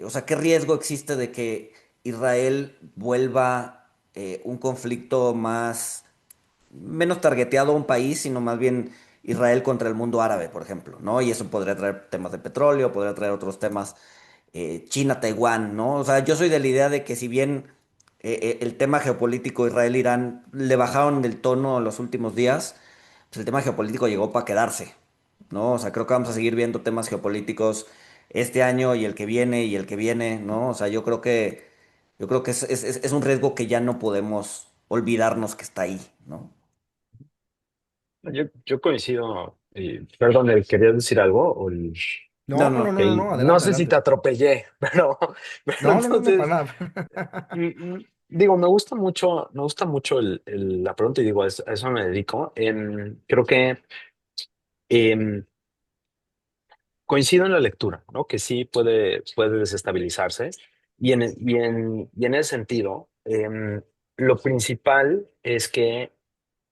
O sea, ¿qué riesgo existe de que Israel vuelva un conflicto menos targeteado a un país, sino más bien Israel contra el mundo árabe, por ejemplo, ¿no? Y eso podría traer temas de petróleo, podría traer otros temas, China, Taiwán, ¿no? O sea, yo soy de la idea de que si bien el tema geopolítico Israel-Irán le bajaron del tono en los últimos días, pues el tema geopolítico llegó para quedarse, ¿no? O sea, creo que vamos a seguir viendo temas geopolíticos este año y el que viene y el que viene, ¿no? O sea, yo creo que es un riesgo que ya no podemos olvidarnos que está ahí, ¿no? yo coincido, perdón, ¿querías decir algo? No, No, no, no, no. no, Ok, no, no adelante, sé si te adelante. atropellé, pero No, no, no, no, entonces, para nada. digo, me gusta mucho la pregunta y digo, a eso me dedico. Creo que em, coincido en la lectura, ¿no? Que sí puede desestabilizarse y en ese sentido, lo principal es que,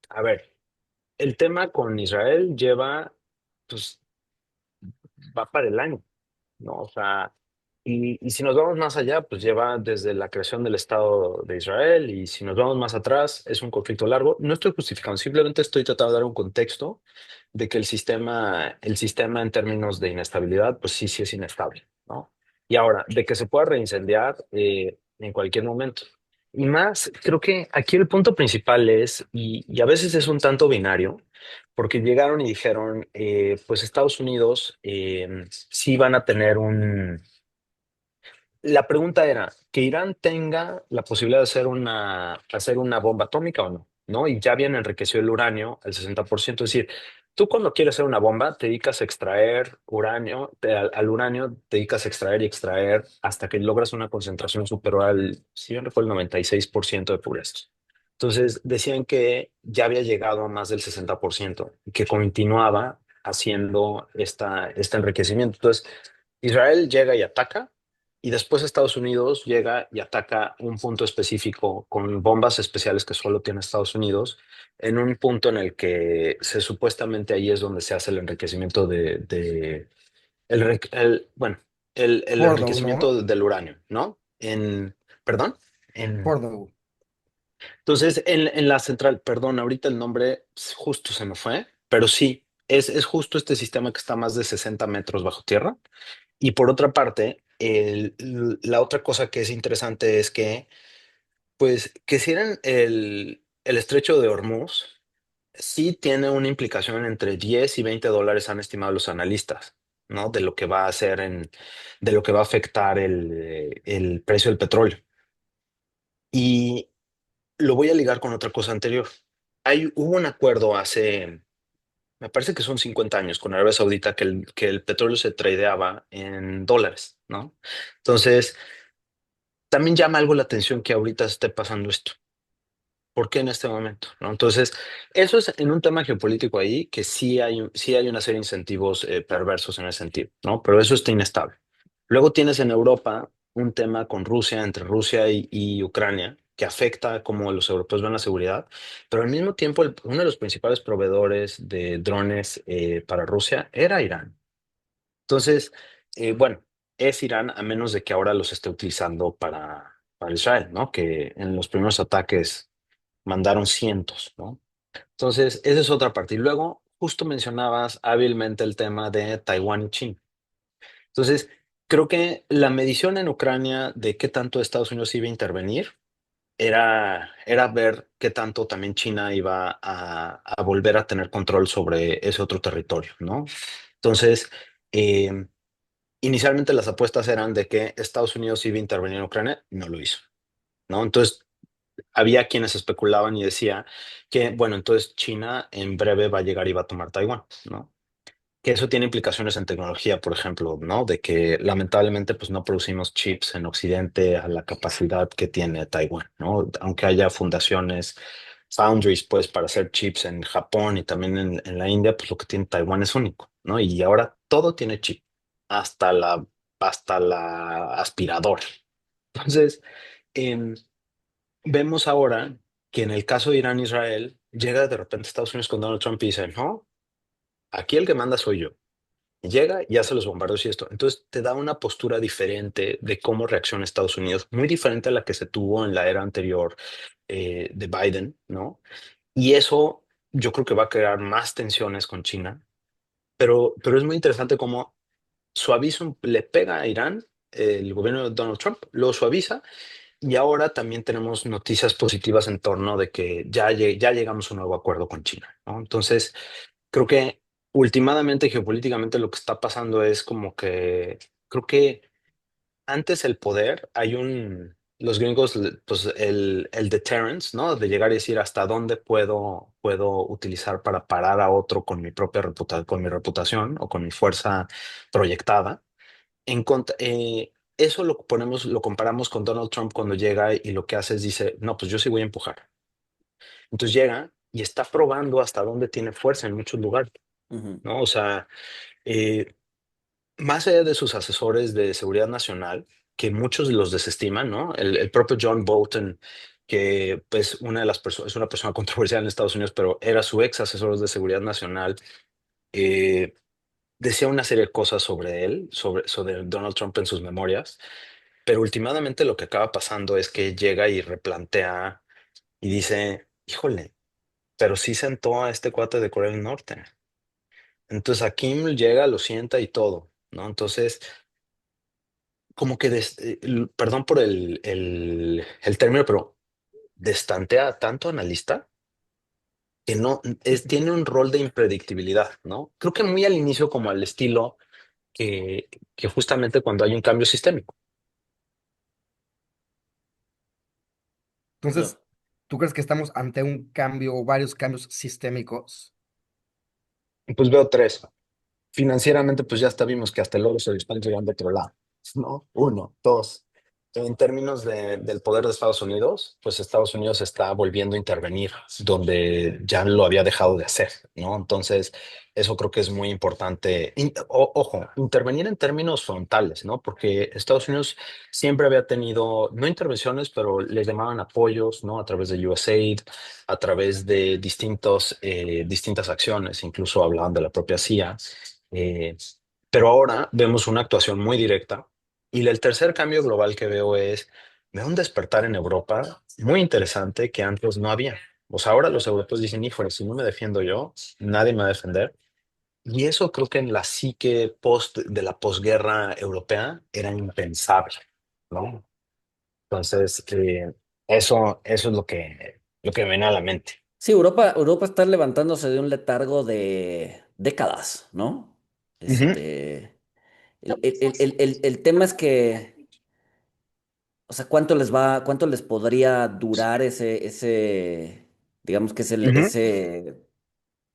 a ver, el tema con Israel pues, va para el año. ¿No? O sea, y si nos vamos más allá, pues lleva desde la creación del Estado de Israel, y si nos vamos más atrás, es un conflicto largo. No estoy justificando, simplemente estoy tratando de dar un contexto de que el sistema en términos de inestabilidad, pues sí, sí es inestable, ¿no? Y ahora, de que se pueda reincendiar en cualquier momento. Y más, creo que aquí el punto principal es, y a veces es un tanto binario, porque llegaron y dijeron, pues Estados Unidos sí van a tener un... La pregunta era, ¿que Irán tenga la posibilidad de hacer una bomba atómica o no? ¿No? Y ya habían enriquecido el uranio al 60%. Es decir, tú cuando quieres hacer una bomba, te dedicas a extraer uranio, al uranio te dedicas a extraer y extraer hasta que logras una concentración superior al, si bien recuerdo, el 96% de pureza. Entonces decían que ya había llegado a más del 60% y que continuaba haciendo este enriquecimiento. Entonces, Israel llega y ataca, y después Estados Unidos llega y ataca un punto específico con bombas especiales que solo tiene Estados Unidos, en un punto en el que supuestamente ahí es donde se hace el enriquecimiento bueno, el Fordo, ¿no? enriquecimiento del uranio, ¿no? ¿Perdón? Fordo. Entonces, en la central, perdón, ahorita el nombre justo se me fue, pero sí, es justo este sistema que está a más de 60 metros bajo tierra. Y por otra parte, la otra cosa que es interesante es que, pues, que si eran el estrecho de Hormuz, sí tiene una implicación entre 10 y $20, han estimado los analistas, ¿no? De lo que va a hacer de lo que va a afectar el precio del petróleo. Y lo voy a ligar con otra cosa anterior. Hubo un acuerdo me parece que son 50 años con Arabia Saudita, que el petróleo se tradeaba en dólares, ¿no? Entonces, también llama algo la atención que ahorita esté pasando esto. ¿Por qué en este momento? ¿No? Entonces, eso es en un tema geopolítico ahí que sí hay una serie de incentivos perversos en ese sentido, ¿no? Pero eso está inestable. Luego tienes en Europa un tema con Rusia, entre Rusia y Ucrania, que afecta cómo los europeos ven la seguridad, pero al mismo tiempo uno de los principales proveedores de drones para Rusia era Irán. Entonces, bueno, es Irán a menos de que ahora los esté utilizando para Israel, ¿no? Que en los primeros ataques mandaron cientos, ¿no? Entonces, esa es otra parte. Y luego, justo mencionabas hábilmente el tema de Taiwán y China. Entonces, creo que la medición en Ucrania de qué tanto Estados Unidos iba a intervenir era ver qué tanto también China iba a volver a tener control sobre ese otro territorio, ¿no? Entonces, eh, inicialmente las apuestas eran de que Estados Unidos iba a intervenir en Ucrania, no lo hizo, ¿no? Entonces, había quienes especulaban y decía que, bueno, entonces China en breve va a llegar y va a tomar Taiwán, ¿no? Que eso tiene implicaciones en tecnología, por ejemplo, ¿no? De que lamentablemente pues no producimos chips en Occidente a la capacidad que tiene Taiwán, ¿no? Aunque haya fundaciones, foundries, pues para hacer chips en Japón y también en la India, pues lo que tiene Taiwán es único, ¿no? Y ahora todo tiene chip, hasta la, hasta la aspiradora. Entonces, em, vemos ahora que en el caso de Irán-Israel, llega de repente Estados Unidos con Donald Trump y dice, no, aquí el que manda soy yo. Y llega y hace los bombardeos y esto. Entonces te da una postura diferente de cómo reacciona Estados Unidos, muy diferente a la que se tuvo en la era anterior de Biden, ¿no? Y eso yo creo que va a crear más tensiones con China, pero es muy interesante cómo suaviza, le pega a Irán, el gobierno de Donald Trump, lo suaviza y ahora también tenemos noticias positivas en torno de que ya llegamos a un nuevo acuerdo con China, ¿no? Entonces, creo que últimamente geopolíticamente lo que está pasando es como que creo que antes el poder hay los gringos, pues el deterrence, ¿no? De llegar y decir hasta dónde puedo utilizar para parar a otro con mi propia con mi reputación o con mi fuerza proyectada. Eso lo comparamos con Donald Trump cuando llega y lo que hace es dice, no, pues yo sí voy a empujar. Entonces llega y está probando hasta dónde tiene fuerza en muchos lugares, Ujú. ¿no? O sea, eh, más allá de sus asesores de seguridad nacional, que muchos los desestiman, ¿no? El propio John Bolton, que pues una de las personas, es una persona controversial en Estados Unidos, pero era su ex asesor de seguridad nacional, eh, decía una serie de cosas sobre él, sobre Donald Trump en sus memorias, pero últimamente lo que acaba pasando es que llega y replantea y dice, híjole, pero sí sentó a este cuate de Corea del Norte. Entonces a Kim llega, lo sienta y todo, ¿no? Entonces, como que, perdón por el término, pero destantea tanto analista que no, tiene un rol de impredictibilidad, ¿no? Creo que muy al inicio como al estilo que, que justamente cuando hay un cambio sistémico. Entonces, ¿tú crees que estamos ante un cambio o varios cambios sistémicos? Pues veo tres. Financieramente, pues ya hasta vimos que hasta el oro se lo están llegando a otro lado, ¿no? Uno, dos. En términos del poder de Estados Unidos, pues Estados Unidos está volviendo a intervenir donde ya lo había dejado de hacer, ¿no? Entonces, eso creo que es muy importante. Ojo, intervenir en términos frontales, ¿no? Porque Estados Unidos siempre había tenido, no intervenciones, pero les llamaban apoyos, ¿no? A través de USAID, a través de distintas acciones, incluso hablaban de la propia CIA. eh, pero ahora vemos una actuación muy directa y el tercer cambio global que veo un despertar en Europa muy interesante que antes no había. O sea, ahora los europeos dicen, híjole, si no me defiendo yo, nadie me va a defender. Y eso creo que en la psique de la posguerra europea era impensable, ¿no? Entonces, eso es lo que me viene a la mente. Sí, Europa está levantándose de un letargo de décadas, ¿no? Ujú, El tema es que, o sea, cuánto les podría durar digamos que ujú. ese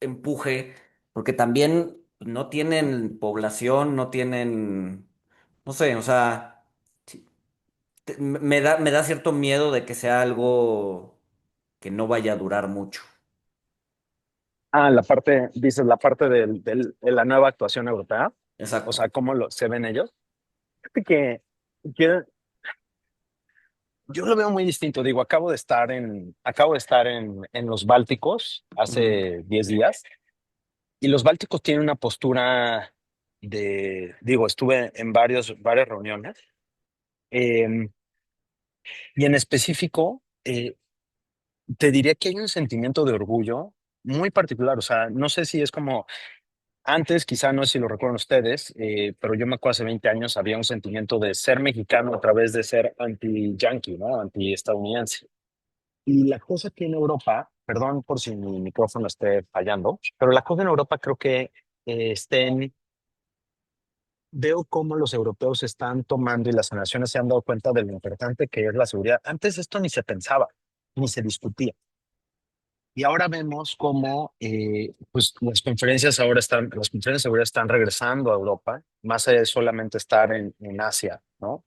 empuje? Porque también no tienen población, no tienen, no sé, o sea, me da cierto miedo de que sea algo. que no vaya a durar mucho. Ah, dices la parte de la nueva actuación europea, o Exacto. sea, cómo se ven ellos. Fíjate que yo, yo lo veo muy distinto. Digo, acabo de estar en los Bálticos Ujú. hace 10 días y los Bálticos tienen una postura digo, estuve en varias reuniones eh, y en específico te diría que hay un sentimiento de orgullo muy particular. O sea, no sé si es como antes, quizá no sé si lo recuerdan ustedes, pero yo me acuerdo hace 20 años había un sentimiento de ser mexicano a través de ser anti-yankee, ¿no? Anti-estadounidense. Y la cosa que en Europa, perdón por si mi micrófono esté fallando, pero la cosa en Europa creo que veo cómo los europeos están tomando y las naciones se han dado cuenta de lo importante que es la seguridad. Antes esto ni se pensaba, ni se discutía. Y ahora vemos cómo pues las conferencias de seguridad están regresando a Europa, más allá de solamente estar en Asia, ¿no?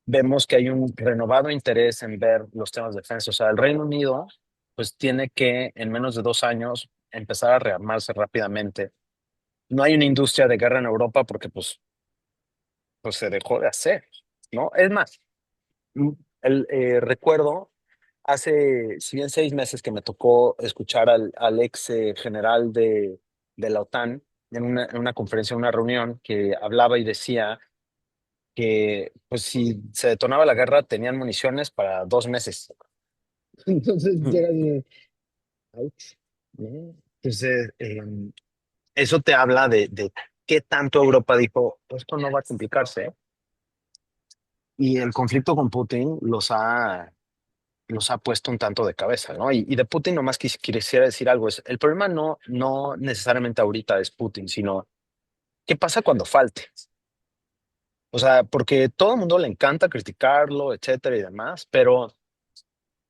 Vemos que hay un renovado interés en ver los temas de defensa. O sea, el Reino Unido, pues tiene que en menos de 2 años empezar a rearmarse rápidamente. No hay una industria de guerra en Europa porque pues se dejó de hacer, ¿no? Es más, mm, recuerdo hace, si bien 6 meses que me tocó escuchar al ex general de la OTAN en una conferencia, en una reunión, que hablaba y decía que pues si se detonaba la guerra tenían municiones para 2 meses. Entonces llega Ujú. y ouch, ¿no? Entonces, eso te habla de qué tanto Europa dijo, esto no va a complicarse, ¿eh? Y el conflicto con Putin los ha puesto un tanto de cabeza, ¿no? Y de Putin nomás quisiera decir algo, el problema no necesariamente ahorita es Putin, sino qué pasa cuando falte. O sea, porque todo el mundo le encanta criticarlo, etcétera y demás, pero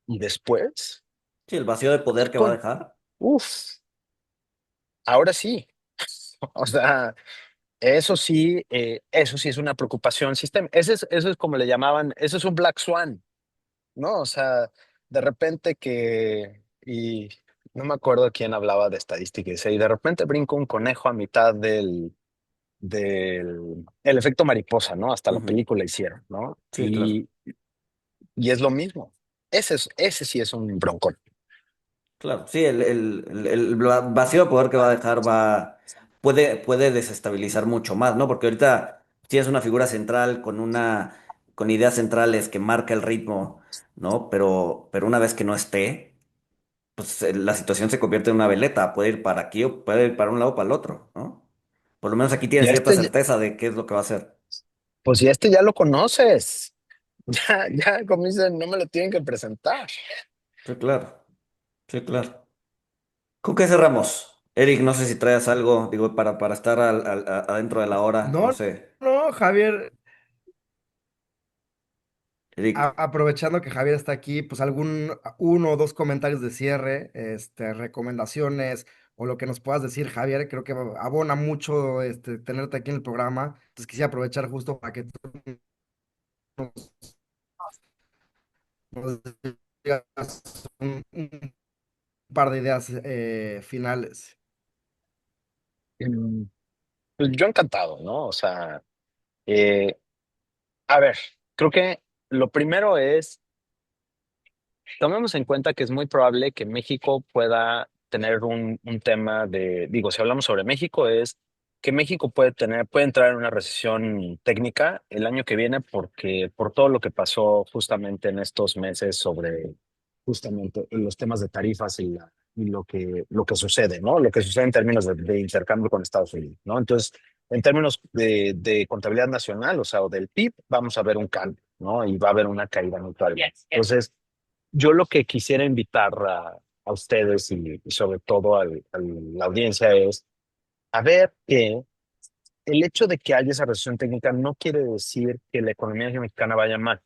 ¿y después? Sí, el vacío de poder que va a Con, dejar. uf, ahora sí. O sea, eso sí es una preocupación sistémica. Eso es como le llamaban, eso es un Black Swan, ¿no? O sea, de repente y no me acuerdo quién hablaba de estadística, y dice, y de repente brinca un conejo a mitad el efecto mariposa, ¿no? Hasta la Ujú. película hicieron, ¿no? Sí, claro. Y es lo mismo. Ese sí es un broncón. Claro, sí, el vacío de poder que va a dejar puede desestabilizar mucho más, ¿no? Porque ahorita sí es una figura central con ideas centrales que marca el ritmo, ¿no? Pero una vez que no esté, pues la situación se convierte en una veleta, puede ir para aquí o puede ir para un lado o para el otro, ¿no? Por lo menos aquí Y tienes cierta certeza de qué es lo que va a hacer. pues si ya lo conoces, ya, como dicen, no me lo tienen que presentar. Sí, claro, sí, claro. ¿Con qué cerramos? Eric, no sé si traes algo, digo, para estar adentro de la hora, no No, sé. no, Javier, Eric. aprovechando que Javier está aquí, pues uno o dos comentarios de cierre, recomendaciones o lo que nos puedas decir, Javier, creo que abona mucho tenerte aquí en el programa. Entonces quisiera aprovechar justo para que tú nos digas un par de ideas finales. Mm, Pues yo encantado, ¿no? O sea, eh, a ver, creo que lo primero es, tomemos en cuenta que es muy probable que México pueda tener un tema digo, si hablamos sobre México, es que México puede entrar en una recesión técnica el año que viene por todo lo que pasó justamente en estos meses sobre justamente los temas de tarifas y lo que sucede, ¿no? Lo que sucede en términos de intercambio con Estados Unidos, ¿no? Entonces, en términos de contabilidad nacional, o sea, o del PIB, vamos a ver un cambio, ¿no? Y va a haber una caída notable. Entonces, yo lo que quisiera invitar a ustedes y sobre todo a la audiencia es a ver que el hecho de que haya esa recesión técnica no quiere decir que la economía mexicana vaya mal.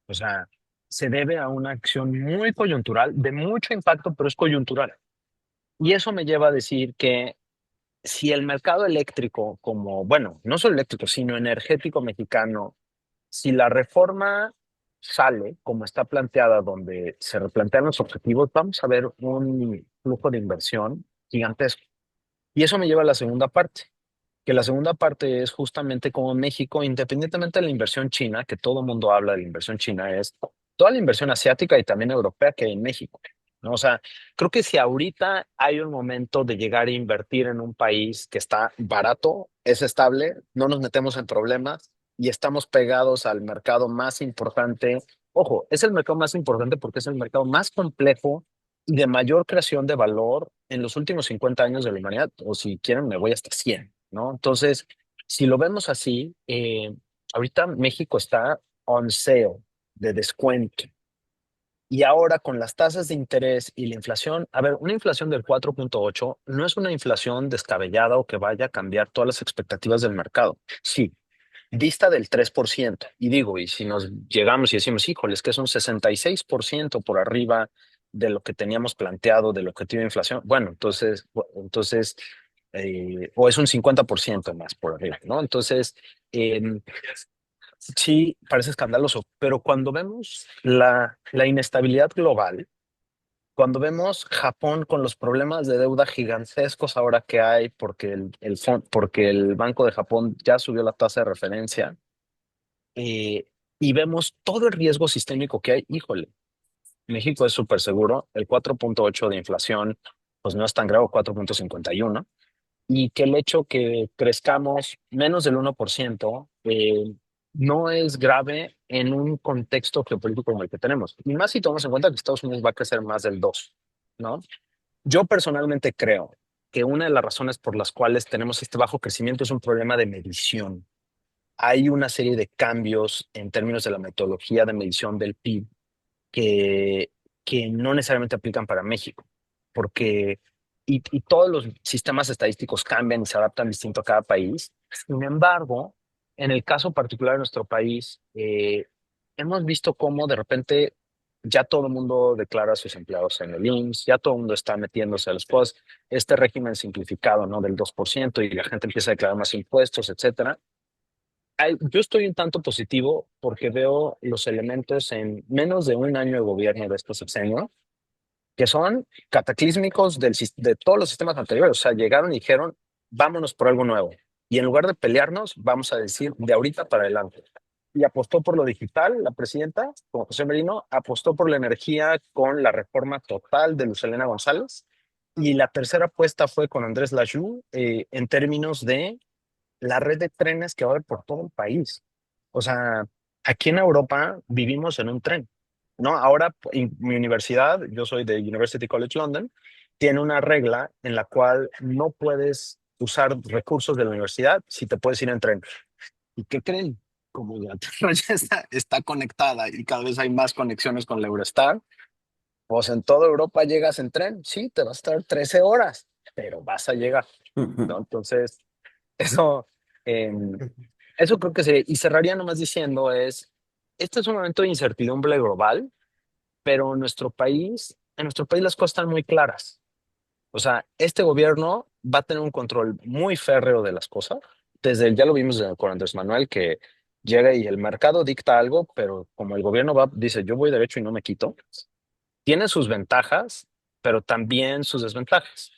O sea, se debe a una acción muy coyuntural, de mucho impacto, pero es coyuntural. Y eso me lleva a decir que si el mercado eléctrico, como, bueno, no solo eléctrico, sino energético mexicano, si la reforma sale como está planteada, donde se replantean los objetivos, vamos a ver un flujo de inversión gigantesco. Y eso me lleva a la segunda parte, que la segunda parte es justamente como México, independientemente de la inversión china, que todo el mundo habla de la inversión china, es toda la inversión asiática y también europea que hay en México, ¿no? O sea, creo que si ahorita hay un momento de llegar a invertir en un país que está barato, es estable, no nos metemos en problemas y estamos pegados al mercado más importante. Ojo, es el mercado más importante porque es el mercado más complejo y de mayor creación de valor en los últimos 50 años de la humanidad, o si quieren me voy hasta 100, ¿no? Entonces, si lo vemos así, ahorita México está on sale, de descuento. Y ahora con las tasas de interés y la inflación, a ver, una inflación del 4.8 no es una inflación descabellada o que vaya a cambiar todas las expectativas del mercado. Sí, dista del 3%. Y digo, y si nos llegamos y decimos, híjole, es que es un 66% por arriba de lo que teníamos planteado del objetivo de inflación, bueno, entonces o es un 50% más por arriba, ¿no? Entonces, eh, sí, parece escandaloso, pero cuando vemos la inestabilidad global, cuando vemos Japón con los problemas de deuda gigantescos ahora que hay, porque el Banco de Japón ya subió la tasa de referencia, eh, y vemos todo el riesgo sistémico que hay, híjole, México es súper seguro, el 4.8 de inflación, pues no es tan grave, 4.51, y que el hecho que crezcamos menos del 1% no es grave en un contexto geopolítico como el que tenemos. Y más si tomamos en cuenta que Estados Unidos va a crecer más del 2, ¿no? Yo personalmente creo que una de las razones por las cuales tenemos este bajo crecimiento es un problema de medición. Hay una serie de cambios en términos de la metodología de medición del PIB que, que no necesariamente aplican para México, porque y todos los sistemas estadísticos cambian y se adaptan distinto a cada país. Sin embargo, en el caso particular de nuestro país, hemos visto cómo de repente ya todo el mundo declara a sus empleados en el IMSS, ya todo el mundo está metiéndose a los POS, este régimen simplificado, ¿no? Del 2% y la gente empieza a declarar más impuestos, etcétera. Yo estoy un tanto positivo porque veo los elementos en menos de un año de gobierno de estos sexenio que son cataclísmicos de todos los sistemas anteriores. O sea, llegaron y dijeron, vámonos por algo nuevo. Y en lugar de pelearnos, vamos a decir de ahorita para adelante. Y apostó por lo digital, la presidenta, como José Merino, apostó por la energía con la reforma total de Luz Helena González. Y la tercera apuesta fue con Andrés Lajou en términos de la red de trenes que va a haber por todo el país. O sea, aquí en Europa vivimos en un tren, ¿no? Ahora, en mi universidad, yo soy de University College London, tiene una regla en la cual no puedes usar recursos de la universidad si te puedes ir en tren. ¿Y qué creen? Como Inglaterra ya está conectada y cada vez hay más conexiones con la Eurostar, pues en toda Europa llegas en tren, sí, te va a estar 13 horas, pero vas a llegar, ¿no? Entonces, eso, eh, eso creo que sería. Y cerraría nomás diciendo este es un momento de incertidumbre global, pero en nuestro país las cosas están muy claras. O sea, este gobierno va a tener un control muy férreo de las cosas. Ya lo vimos con Andrés Manuel, que llega y el mercado dicta algo, pero como el gobierno dice, yo voy derecho y no me quito, tiene sus ventajas, pero también sus desventajas.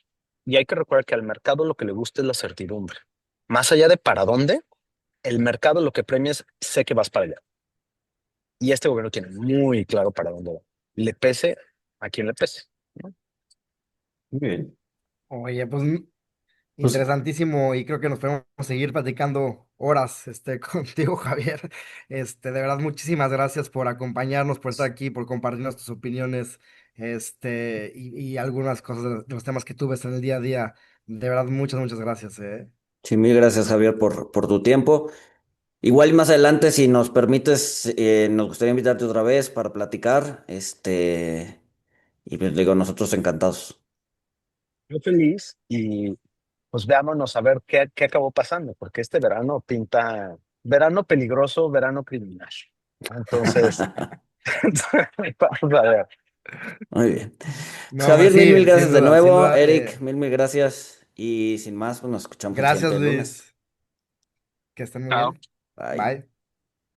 Y hay que recordar que al mercado lo que le gusta es la certidumbre. Más allá de para dónde, el mercado lo que premia es sé que vas para allá. Y este gobierno tiene muy claro para dónde va. Le pese a quien le pese, ¿no? Muy bien. Oye, pues Pues interesantísimo y creo que nos podemos seguir platicando horas, contigo, Javier. De verdad, muchísimas gracias por acompañarnos, por estar aquí, por compartirnos tus opiniones, y algunas cosas de los temas que tú ves en el día a día. De verdad, muchas gracias, eh. sí, mil gracias, Javier, por tu tiempo. Igual y más adelante, si nos permites, nos gustaría invitarte otra vez para platicar. Y pues digo, nosotros encantados. Yo feliz y pues veámonos a ver qué acabó pasando, porque este verano pinta verano peligroso, verano criminal, ¿no? Entonces, vamos a ver. Muy bien. Pues No, Javier, mil sí, sin gracias de duda, sin nuevo. duda. Eric, mil gracias. Y sin más, pues nos escuchamos el Gracias, siguiente lunes. Luis. Que estén muy Chao. bien. Bye. Bye.